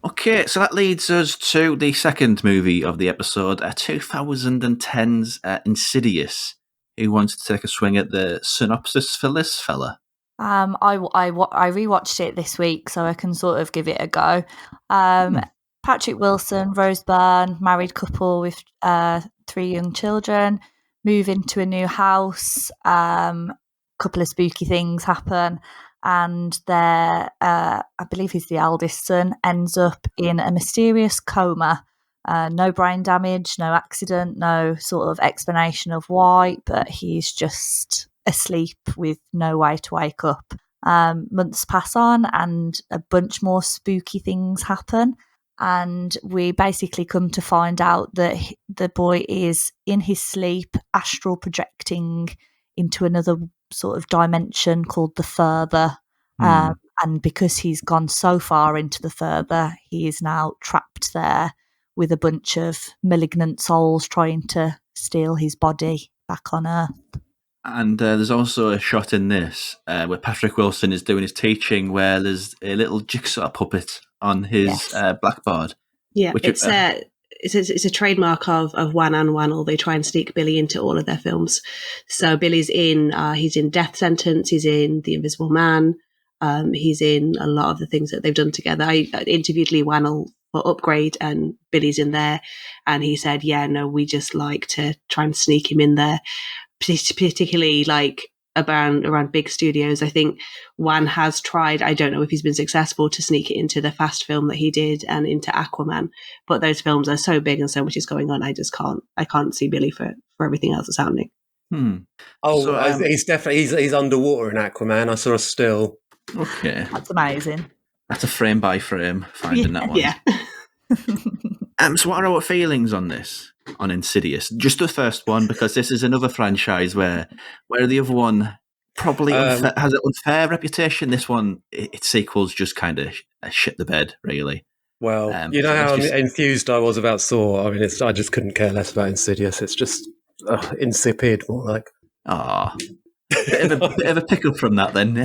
Okay, so that leads us to the second movie of the episode, 2010's Insidious. Who wants to take a swing at the synopsis for this fella? I rewatched it this week, so I can sort of give it a go. Patrick Wilson, Rose Byrne, married couple with 3 young children, move into a new house. Couple of spooky things happen, and their I believe he's the eldest son, ends up in a mysterious coma. No brain damage, no accident, no sort of explanation of why, but he's just asleep with no way to wake up. Months pass on and a bunch more spooky things happen, and we basically come to find out that the boy is in his sleep astral projecting into another sort of dimension called the further. And because he's gone so far into the further, he is now trapped there with a bunch of malignant souls trying to steal his body back on Earth. And there's also a shot in this where Patrick Wilson is doing his teaching, where there's a little jigsaw puppet on his blackboard. Yeah, which it's a trademark of Wan and Wannell. They try and sneak Billy into all of their films. So Billy's he's in Death Sentence, he's in The Invisible Man, he's in a lot of the things that they've done together. I interviewed Lee Wannell for Upgrade, and Billy's in there, and he said, "Yeah, no, we just like to try and sneak him in there." Particularly like around big studios. I think Wan has tried, I don't know if he's been successful, to sneak it into the Fast film that he did and into Aquaman, but those films are so big and so much is going on, I can't see Billy for everything else that's happening. Oh, So, he's definitely he's underwater in Aquaman. I saw a still. Okay, That's amazing. that's a frame by frame finding that one. Yeah. So what are our feelings on this, on Insidious? Just the first one, because this is another franchise where the other one probably has an unfair reputation. This one, its sequels just kind of shit the bed, really. Well, you know how enthused I was about Saw. I mean, I just couldn't care less about Insidious. It's just insipid, more like. Ah, bit of a pickle from that then.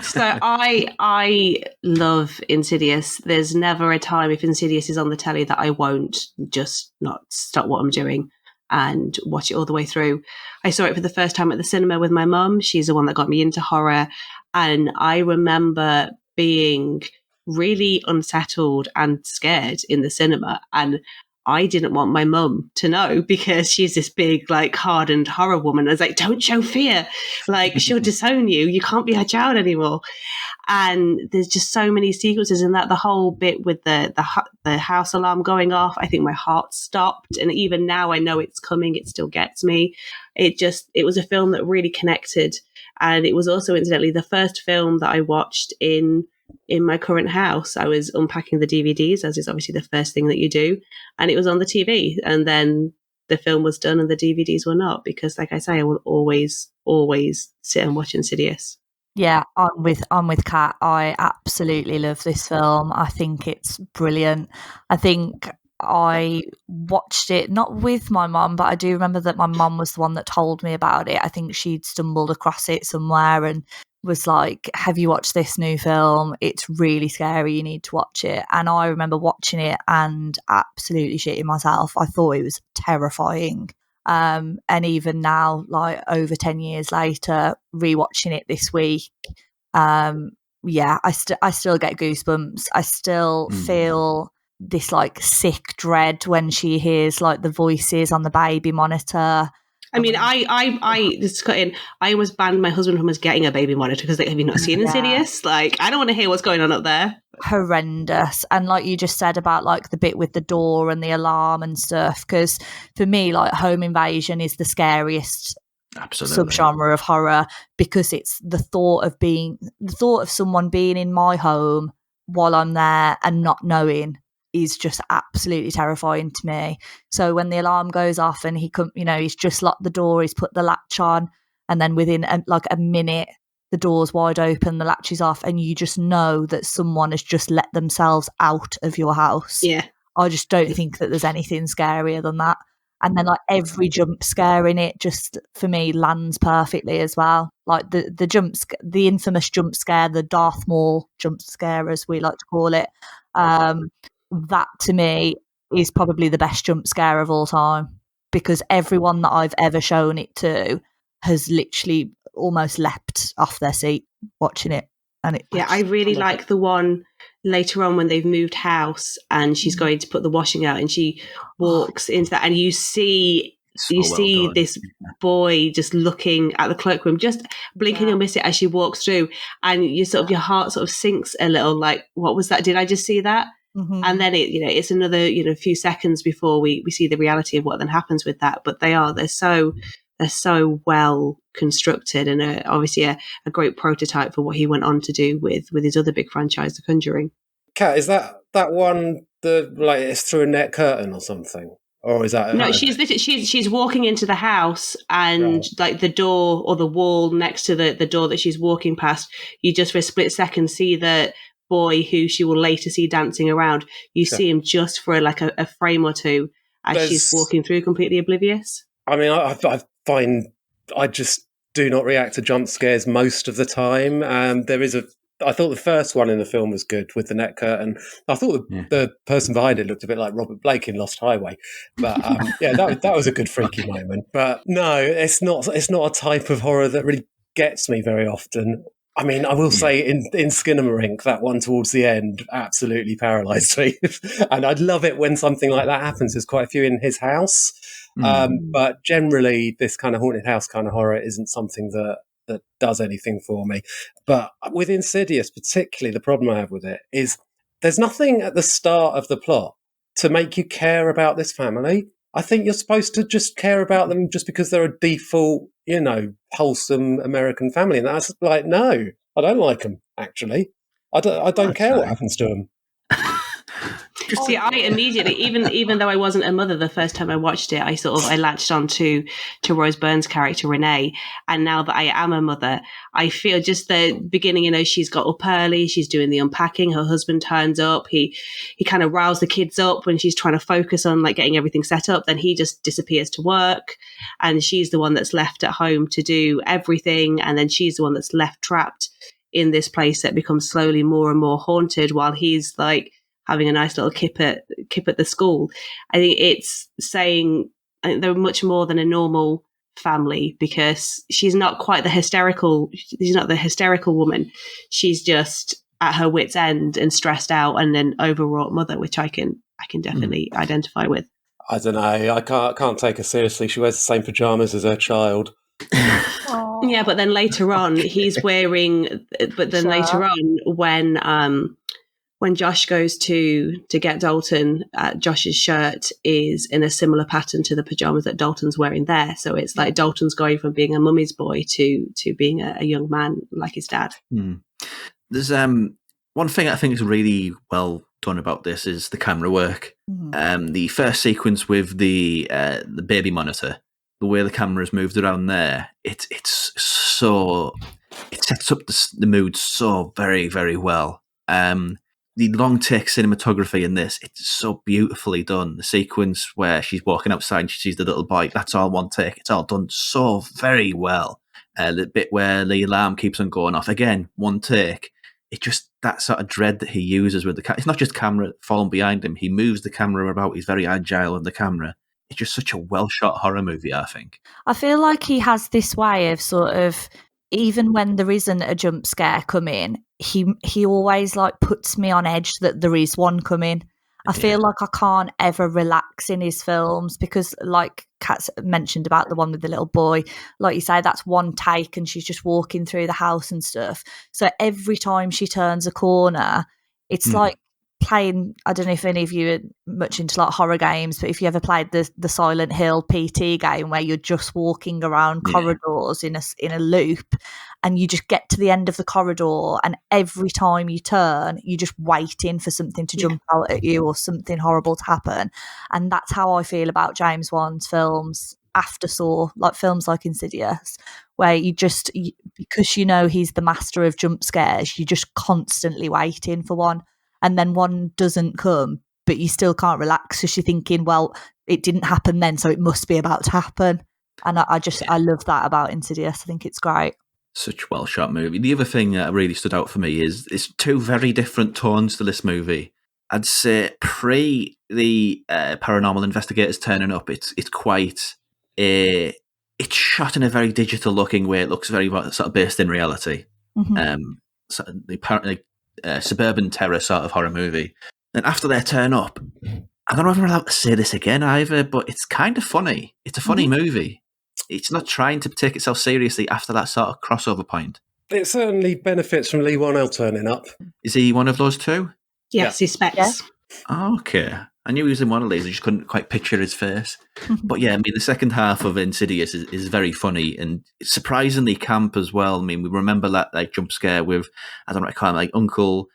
So I love Insidious. There's never a time if Insidious is on the telly that I won't just not stop what I'm doing and watch it all the way through. I saw it for the first time at the cinema with my mum. She's the one that got me into horror, and I remember being really unsettled and scared in the cinema, and I didn't want my mum to know because she's this big, like, hardened horror woman. I was like, don't show fear. Like, she'll disown you. You can't be her child anymore. And there's just so many sequences in that. The whole bit with the house alarm going off, I think my heart stopped. And even now I know it's coming. It still gets me. It was a film that really connected. And it was also, incidentally, the first film that I watched in my current house. I was unpacking the DVDs, as is obviously the first thing that you do, and it was on the TV, and then the film was done and the DVDs were not, because, like I say, I will always sit and watch Insidious. Yeah, I'm with Kat. I absolutely love this film. I think it's brilliant. I think I watched it not with my mum, but I do remember that my mum was the one that told me about it. I think she'd stumbled across it somewhere and was like, have you watched this new film? It's really scary. You need to watch it. And I remember watching it and absolutely shitting myself. I thought it was terrifying. And even now, like over 10 years later, rewatching it this week, yeah, I still get goosebumps. I still feel this like sick dread when she hears like the voices on the baby monitor. I mean, I just cut in. I almost banned my husband from us getting a baby monitor because, like, have you not seen Insidious? Like, I don't want to hear what's going on up there. Horrendous. And like you just said about like the bit with the door and the alarm and stuff, because for me, like, home invasion is the scariest subgenre of horror, because it's the thought of someone being in my home while I'm there and not knowing is just absolutely terrifying to me. So when the alarm goes off and he's just locked the door, he's put the latch on, and then within a minute the door's wide open, the latch is off, and you just know that someone has just let themselves out of your house. Yeah. I just don't think that there's anything scarier than that. And then like every jump scare in it just for me lands perfectly as well. Like the infamous jump scare, the Darth Maul jump scare as we like to call it. That to me is probably the best jump scare of all time, because everyone that I've ever shown it to has literally almost leapt off their seat watching it. And I really like the one later on when they've moved house and she's going to put the washing out and she walks into that and you see this boy just looking at the cloakroom, just blinking and miss it as she walks through, and you sort of your heart sort of sinks a little, like, what was that? Did I just see that? And then it's another few seconds before we see the reality of what then happens with that. But they're so well constructed, and obviously a great prototype for what he went on to do with his other big franchise, The Conjuring. Kat, is that one it's through a net curtain or something? Or is that... No, she's walking into the house, and like the door or the wall next to the door that she's walking past, you just for a split second see the boy who she will later see dancing around. You see him just for a frame or two as she's walking through, completely oblivious. I mean, I find I just do not react to jump scares most of the time. I thought the first one in the film was good with the net curtain. I thought the person behind it looked a bit like Robert Blake in Lost Highway, but that was a good freaky moment. But no, it's not a type of horror that really gets me very often. I mean, I will say in Skinamarink, that one towards the end absolutely paralysed me. And I'd love it when something like that happens. There's quite a few in his house. But generally, this kind of haunted house kind of horror isn't something that does anything for me. But with Insidious, particularly, the problem I have with it is there's nothing at the start of the plot to make you care about this family. I think you're supposed to just care about them just because they're a default, wholesome American family. And that's like, no, I don't like them, actually. I don't care what happens to them. See, I immediately, even though I wasn't a mother the first time I watched it, I latched on to Rose Byrne's character Renee, and now that I am a mother, I feel just the beginning. She's got up early, she's doing the unpacking. Her husband turns up. He kind of riles the kids up when she's trying to focus on like getting everything set up. Then he just disappears to work, and she's the one that's left at home to do everything. And then she's the one that's left trapped in this place that becomes slowly more and more haunted, while he's like having a nice little kip at the school. I think it's saying they're much more than a normal family, because she's not quite she's not the hysterical woman. She's just at her wit's end and stressed out and an overwrought mother, which I can definitely identify with. I don't know. I can't take her seriously. She wears the same pajamas as her child. Yeah, but then later on he's wearing. But then later on, when Josh goes to get Dalton, Josh's shirt is in a similar pattern to the pajamas that Dalton's wearing there. So it's like Dalton's going from being a mummy's boy to being a young man like his dad. There's one thing I think is really well done about this is the camera work. The first sequence with the baby monitor, the way the camera's moved around there, it sets up the mood so very, very well. the long take cinematography in this, it's so beautifully done. The sequence where she's walking outside and she sees the little boy, that's all one take. It's all done so very well. The bit where the alarm keeps on going off, again, one take. It just, that sort of dread that he uses with the camera. It's not just camera falling behind him. He moves the camera about. He's very agile with the camera. It's just such a well-shot horror movie, I think. I feel like he has this way of sort of, even when there isn't a jump scare coming, he always like puts me on edge that there is one coming. I feel like I can't ever relax in his films because, like Kat mentioned about the one with the little boy, like you say, that's one take and she's just walking through the house and stuff. So every time she turns a corner, it's like playing, I don't know if any of you are much into like horror games, but if you ever played the Silent Hill PT game where you're just walking around corridors in a loop, and you just get to the end of the corridor, and every time you turn, you're just waiting for something to jump out at you or something horrible to happen. And that's how I feel about James Wan's films after Saw, like films like Insidious, where because you know he's the master of jump scares, you're just constantly waiting for one. And then one doesn't come, but you still can't relax because you're thinking, well, it didn't happen then, so it must be about to happen. And I love that about Insidious. I think it's great. Such a well-shot movie. The other thing that really stood out for me is it's two very different tones to this movie. I'd say pre the paranormal investigators turning up, it's quite it's shot in a very digital-looking way. It looks very sort of based in reality. Sort of apparently suburban terror sort of horror movie. And after their turn up, I don't know if I'm allowed to say this again either, but it's kind of funny. It's a funny movie. It's not trying to take itself seriously after that sort of crossover point. It certainly benefits from Lee Whannell turning up. Is he one of those two? Yes, he's Specs. Yeah. Oh, okay. I knew he was in one of these. I just couldn't quite picture his face. But yeah, I mean, the second half of Insidious is very funny and surprisingly camp as well. I mean, we remember that like jump scare with, I don't know what I call him, like Uncle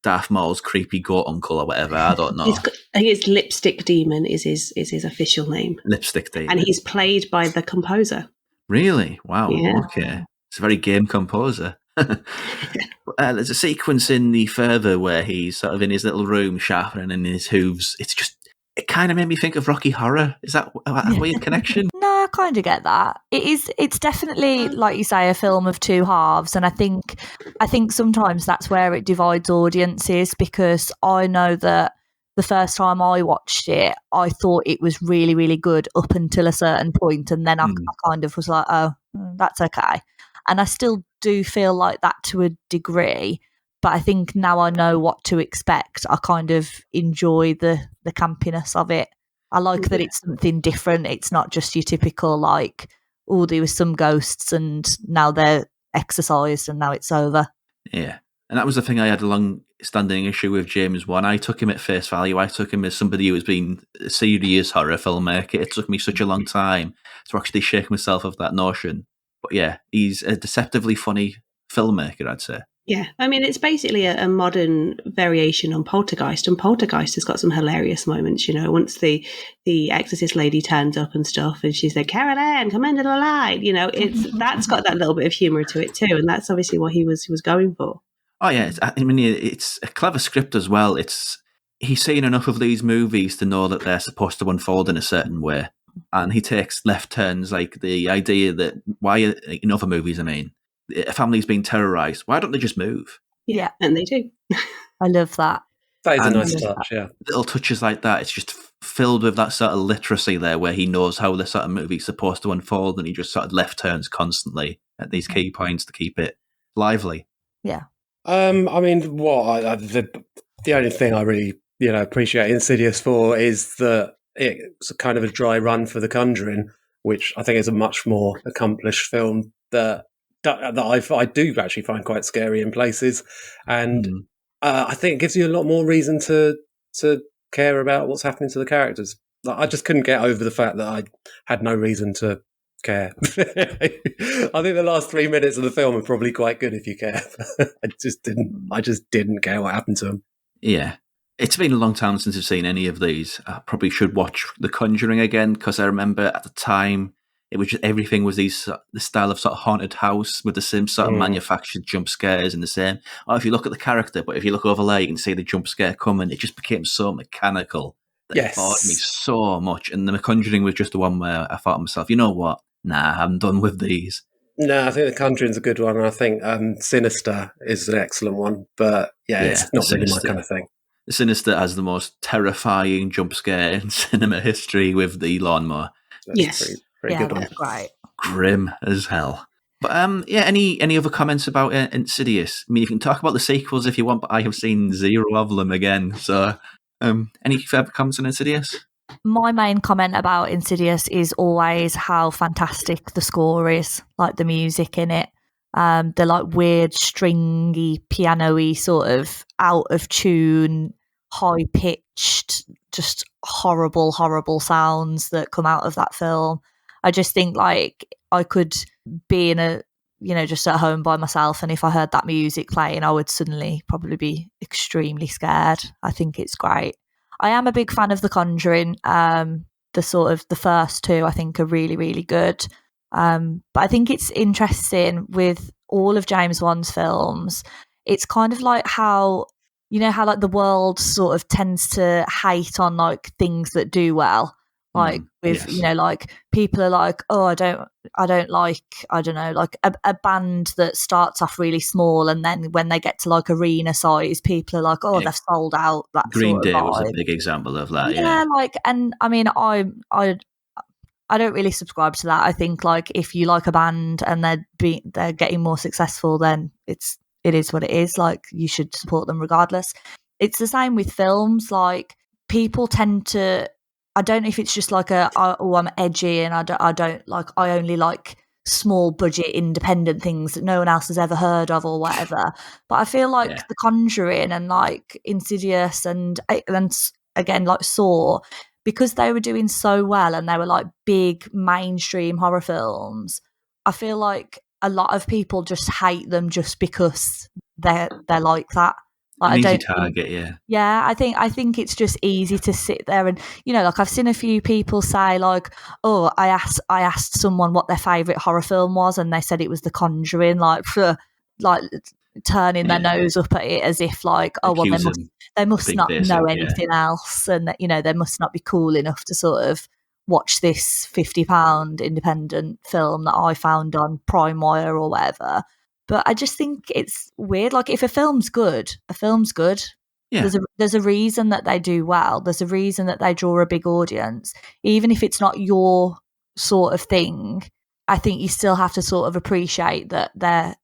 Darth Maul's creepy goat uncle or whatever. I don't know. I think it's Lipstick Demon is his official name. Lipstick Demon. And he's played by the composer. Really? Wow. Yeah. Okay. It's a very game composer. There's a sequence in the further where he's sort of in his little room sharpening in his hooves. It kind of made me think of Rocky Horror. Is that a weird connection? No, I kind of get that. It's definitely, like you say, a film of two halves, and I think sometimes that's where it divides audiences, because I know that the first time I watched it, I thought it was really, really good up until a certain point, and then I kind of was like, oh, that's okay. And I still do feel like that to a degree, but I think now I know what to expect. I kind of enjoy the campiness of it. I like that it's something different. It's not just your typical like, oh, there was some ghosts and now they're exorcised and now it's over. Yeah. And that was the thing I had a long-standing issue with James Wan. I took him at face value. I took him as somebody who has been a serious horror filmmaker. It took me such a long time to actually shake myself of that notion. But yeah, he's a deceptively funny filmmaker, I'd say. Yeah, I mean, it's basically a modern variation on Poltergeist, and Poltergeist has got some hilarious moments, you know, once the exorcist lady turns up and stuff, and she's like, Carol Ann, come into the light, you know, that's got that little bit of humour to it too, and that's obviously what he was going for. Oh yeah, it's a clever script as well. He's seen enough of these movies to know that they're supposed to unfold in a certain way, and he takes left turns, like the idea that why in other movies, I mean, a family's being terrorised, why don't they just move? Yeah, and they do. I love that. That is a nice touch, yeah. Little touches like that, it's just filled with that sort of literacy there where he knows how the sort of movie's supposed to unfold, and he just sort of left turns constantly at these key points to keep it lively. Yeah. I mean, the only thing I really, appreciate Insidious for is that it's kind of a dry run for The Conjuring, which I think is a much more accomplished film that I do actually find quite scary in places, and I think it gives you a lot more reason to care about what's happening to the characters. Like, I just couldn't get over the fact that I had no reason to care. I think the last 3 minutes of the film are probably quite good if you care. I just didn't care what happened to them. Yeah. It's been a long time since I've seen any of these. I probably should watch The Conjuring again, because I remember at the time it was just everything was the style of sort of haunted house with the same sort of manufactured jump scares and the same. Or if you look at the character, but if you look overlay, you can see the jump scare coming. It just became so mechanical that it bored me so much. And The Conjuring was just the one where I thought to myself, you know what? Nah, I'm done with these. No, I think The Conjuring's a good one, and I think Sinister is an excellent one. But it's not really my kind of thing. Sinister has the most terrifying jump scare in cinema history with the lawnmower. That's pretty good one. Right. Grim as hell. But any other comments about Insidious? I mean, you can talk about the sequels if you want, but I have seen zero of them again. So, any further comments on Insidious? My main comment about Insidious is always how fantastic the score is, like the music in it. The like weird, stringy, piano-y sort of out of tune, high-pitched, just horrible, horrible sounds that come out of that film. I just think like I could be in just at home by myself, and if I heard that music playing, I would suddenly probably be extremely scared. I think it's great. I am a big fan of The Conjuring. The first two I think are really, really good. But I think it's interesting with all of James Wan's films. It's kind of like how like the world sort of tends to hate on like things that do well. Like like people are like, oh, I don't like, I don't know, like a band that starts off really small and then when they get to like arena size, people are like, oh, they've sold out. That Green sort of Day was a vibe. big example of that. Yeah, like, and I mean, I don't really subscribe to that. I think like if you like a band and they're getting more successful, then it is what it is. Like you should support them regardless. It's the same with films. Like people tend to. I don't know if it's just like I'm edgy and I only like small budget independent things that no one else has ever heard of or whatever. But I feel like The Conjuring and like Insidious and again like Saw, because they were doing so well and they were like big mainstream horror films, I feel like a lot of people just hate them just because they're like that. Like, An easy target, yeah. I think it's just easy to sit there and like I've seen a few people say like, oh, I asked someone what their favourite horror film was and they said it was The Conjuring, like turning their nose up at it as if like, oh well, they must not know anything else, and they must not be cool enough to sort of watch this £50 independent film that I found on PrimeWire or whatever. But I just think it's weird. Like, if a film's good, Yeah. There's a reason that they do well. There's a reason that they draw a big audience. Even if it's not your sort of thing, I think you still have to sort of appreciate that they're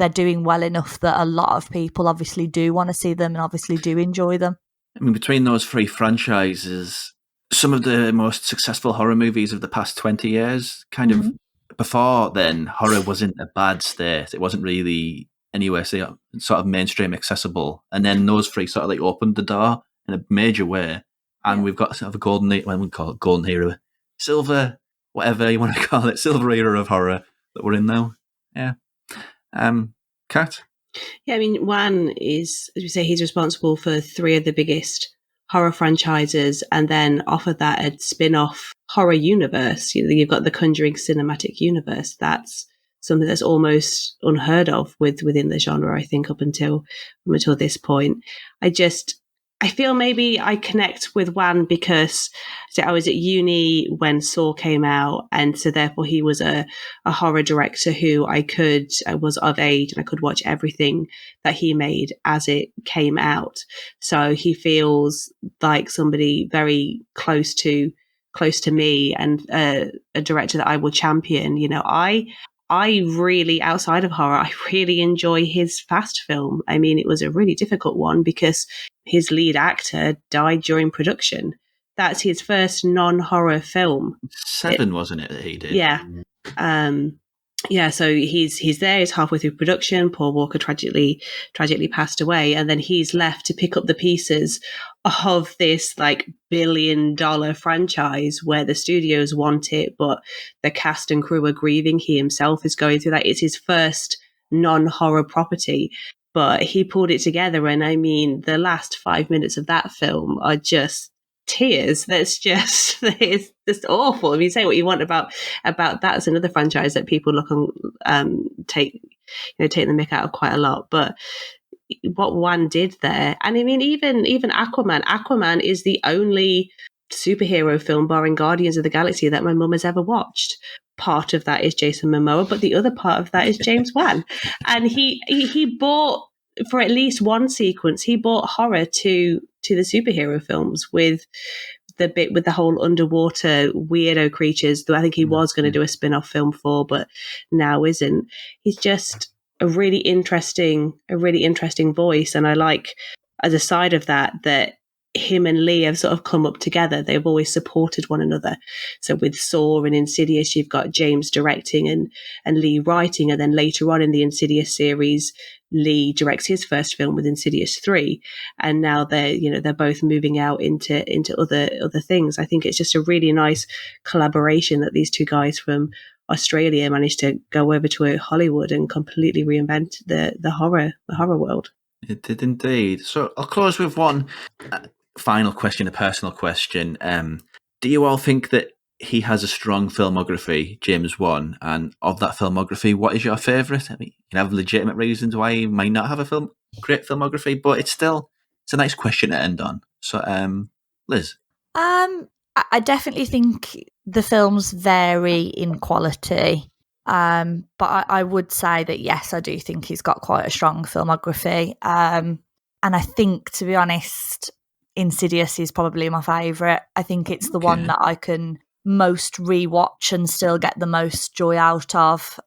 doing well enough that a lot of people obviously do want to see them and obviously do enjoy them. I mean, between those three franchises, some of the most successful horror movies of the past 20 years kind of. Before then, horror was in a bad state. It wasn't really anywhere sort of mainstream accessible. And then those three sort of like opened the door in a major way. And we've got sort of a golden era, silver, whatever you want to call it, silver era of horror that we're in now. Yeah. Kat? Yeah, I mean, Wan is, as we say, he's responsible for three of the biggest horror franchises, and then off of that, a spin-off horror universe. You've got the Conjuring cinematic universe. That's something that's almost unheard of within the genre, I think, up until this point. I feel maybe I connect with Wan because I was at uni when Saw came out, and so therefore he was a horror director who I was of age and I could watch everything that he made as it came out. So he feels like somebody very close to me and a director that I will champion. I really, outside of horror, I really enjoy his Fast film. I mean, it was a really difficult one because his lead actor died during production. That's his first non-horror film. 7, wasn't it, that he did? Yeah. So he's there, he's halfway through production. Paul Walker tragically passed away, and then he's left to pick up the pieces of this like $1 billion franchise where the studios want it, but the cast and crew are grieving. He himself is going through that. It's his first non-horror property, but he pulled it together. And I mean, the last 5 minutes of that film are just tears. That's just it's just awful. I mean, say what you want about that. It's another franchise that people look on take the mick out of quite a lot, but what Wan did there, and I mean, even Aquaman is the only superhero film, barring Guardians of the Galaxy, that my mum has ever watched. Part of that is Jason Momoa, but the other part of that is James Wan, and he brought, for at least one sequence, he brought horror to the superhero films with the bit with the whole underwater weirdo creatures that I think he was going to do a spin-off film for, but now isn't. He's just a really interesting voice, and I like, as a side of that him and Lee have sort of come up together. They've always supported one another. So with Saw and Insidious, you've got James directing and Lee writing, and then later on in the Insidious series, Lee directs his first film with Insidious 3, and now they're both moving out into other things. I think it's just a really nice collaboration that these two guys from Australia managed to go over to Hollywood and completely reinvent the horror world. It did indeed. So I'll close with one final question, a personal question. Do you all think that he has a strong filmography, James Wan? And of that filmography, what is your favourite? I mean, you can have legitimate reasons why he might not have a great filmography, but it's a nice question to end on. So, Liz? I definitely think the films vary in quality. But I would say that, yes, I do think he's got quite a strong filmography. And I think, to be honest, Insidious is probably my favourite. I think it's the one that I can most rewatch and still get the most joy out of.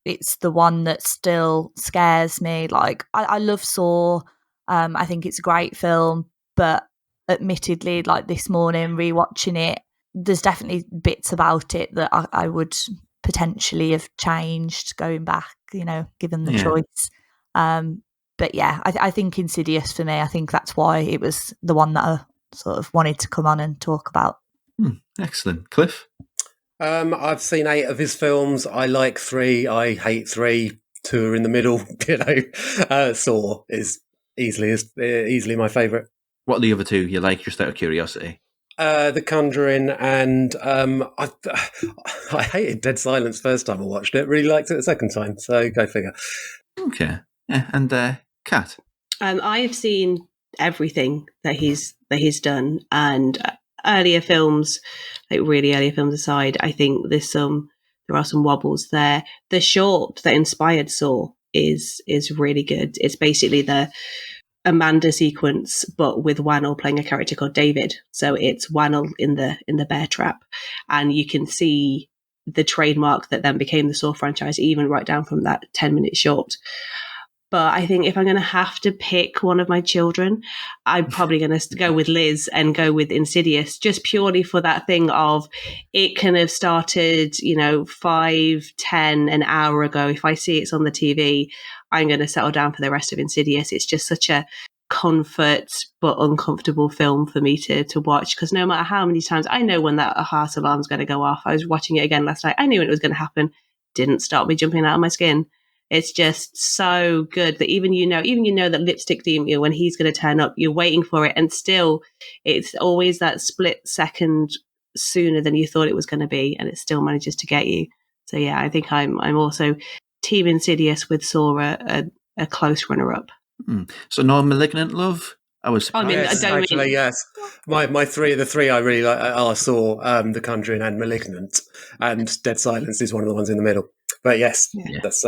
It's the one that still scares me. Like, I love Saw. I think it's a great film, but admittedly, like this morning rewatching it, there's definitely bits about it that I would potentially have changed going back, given the choice. But yeah, I think Insidious for me, I think that's why it was the one that I sort of wanted to come on and talk about. Excellent. Cliff? I've seen 8 of his films. I like 3. I hate 3. 2 are in the middle. Saw is easily my favourite. What are the other 2 you like, just out of curiosity? The Conjuring, and I hated Dead Silence first time I watched it. Really liked it the second time, so go figure. Okay. Yeah, and Kat? I have seen everything that he's done, and earlier films, like really earlier films aside, I think there are some wobbles there. The short that inspired Saw is really good. It's basically the Amanda sequence, but with Wannell playing a character called David. So it's Wannell in the bear trap, and you can see the trademark that then became the Saw franchise, even right down from that 10-minute short. But I think if I'm going to have to pick one of my children, I'm probably going to go with Liz and go with Insidious, just purely for that thing of it can have started, 5, 10, an hour ago. If I see it's on the TV, I'm going to settle down for the rest of Insidious. It's just such a comfort but uncomfortable film for me to watch, because no matter how many times I know when that heart alarm's going to go off. I was watching it again last night. I knew it was going to happen. Didn't stop me jumping out of my skin. It's just so good that even that Lipstick Demon, when he's going to turn up, you're waiting for it, and still it's always that split second sooner than you thought it was going to be, and it still manages to get you. So yeah, I think I'm also Team Insidious with Saw a close runner-up. So no Malignant love? I was surprised. Yes. My 3 of the 3 I really like are Saw, The Conjuring, and Malignant, and Dead Silence is one of the ones in the middle. But yes, that's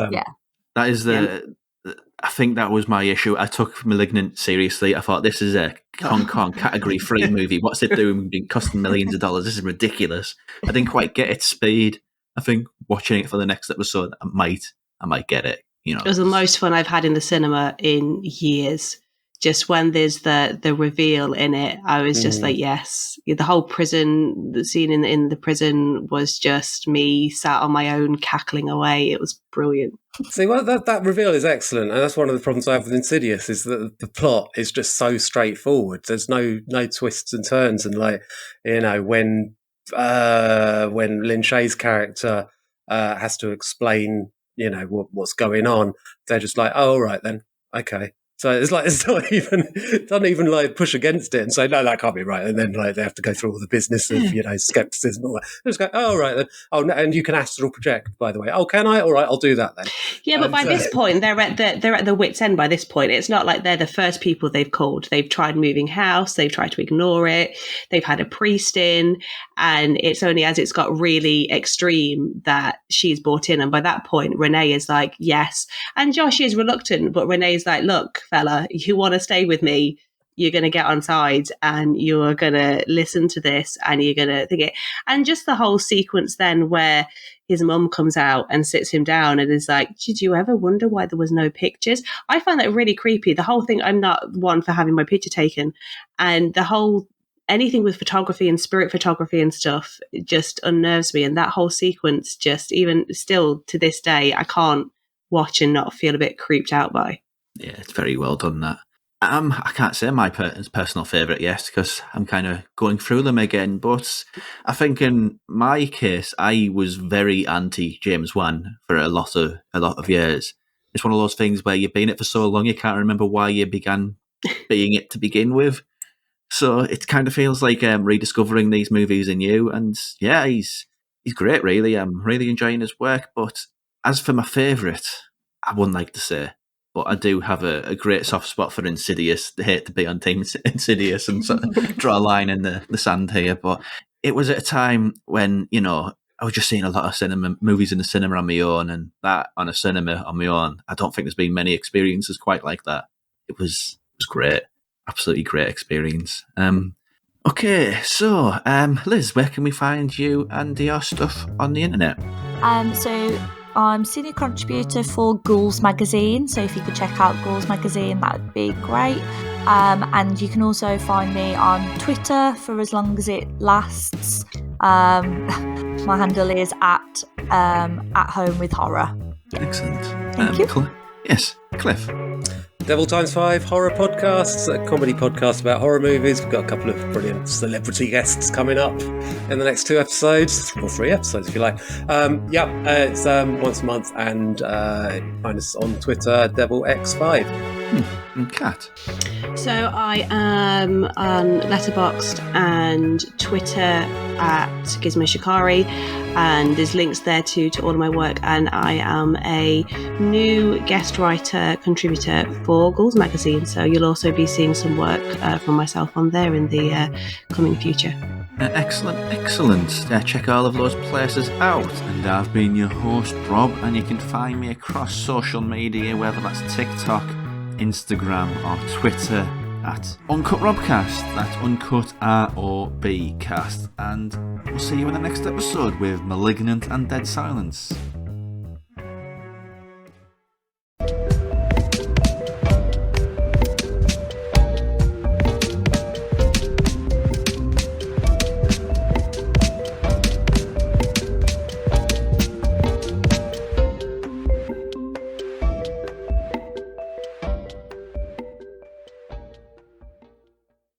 that is I think that was my issue. I took Malignant seriously. I thought, this is a Hong Kong category 3 movie. What's it doing? Being costing millions of dollars. This is ridiculous. I didn't quite get its speed. I think watching it for the next episode, I might get it. It was the most fun I've had in the cinema in years. Just when there's the reveal in it, I was just like, yes. The whole prison, the scene in the prison was just me sat on my own cackling away. It was brilliant. See, well, that reveal is excellent, and that's one of the problems I have with Insidious, is that the plot is just so straightforward. There's no twists and turns, and when Lin Shaye's character has to explain, what's going on, they're just like, oh, all right then, okay. So it's like it's not even doesn't even like push against it and say no, that can't be right, and then like they have to go through all the business of skepticism and all that. They just go, oh right then, oh no, and you can astral project, by the way. Oh, can I? All right, I'll do that then. Yeah, but by this point they're at the wit's end. By this point, it's not like they're the first people they've called. They've tried moving house, they've tried to ignore it, they've had a priest in, and it's only as it's got really extreme that she's bought in. And by that point, Renee is like, yes, and Josh is reluctant, but Renee's like, look, fella, you want to stay with me, you're going to get on side and you're going to listen to this and you're going to think it. And just the whole sequence then where his mum comes out and sits him down and is like, did you ever wonder why there was no pictures? I find that really creepy. The whole thing, I'm not one for having my picture taken. And the whole, anything with photography and spirit photography and stuff, it just unnerves me. And that whole sequence just, even still to this day, I can't watch and not feel a bit creeped out by. Yeah, it's very well done, that. I can't say my personal favourite yet because I'm kind of going through them again. But I think in my case, I was very anti James Wan for a lot of years. It's one of those things where you've been it for so long, you can't remember why you began being it to begin with. So it kind of feels like rediscovering these movies anew. And yeah, he's great, really. I'm really enjoying his work. But as for my favourite, I wouldn't like to say. But I do have a great soft spot for Insidious. I hate to be on Team Insidious and sort of draw a line in the sand here. But it was at a time when, I was just seeing a lot of cinema movies in the cinema on my own, and that on a cinema on my own, I don't think there's been many experiences quite like that. It was great. Absolutely great experience. Okay, so Liz, where can we find you and your stuff on the internet? So I'm senior contributor for Ghouls magazine, so if you could check out Ghouls magazine, that would be great. And you can also find me on Twitter for as long as it lasts. My handle is at home with horror. Yeah. Excellent. Thank you. Yes, Cliff. Devil Times 5 horror podcasts, a comedy podcast about horror movies. We've got a couple of brilliant celebrity guests coming up in the next 2 episodes, or 3 episodes if you like. It's once a month, and find us on Twitter, DevilX5. And Kat. So I am on Letterboxd and Twitter at Gizmo Shikari, and there's links there to all of my work, and I am a new guest writer contributor for Ghouls magazine, so you'll also be seeing some work from myself on there in the coming future. Excellent. Check all of those places out. And I've been your host, Rob, and you can find me across social media, whether that's TikTok, Instagram or Twitter at Uncut Robcast. That's Uncut ROBcast. And we'll see you in the next episode with Malignant and Dead Silence.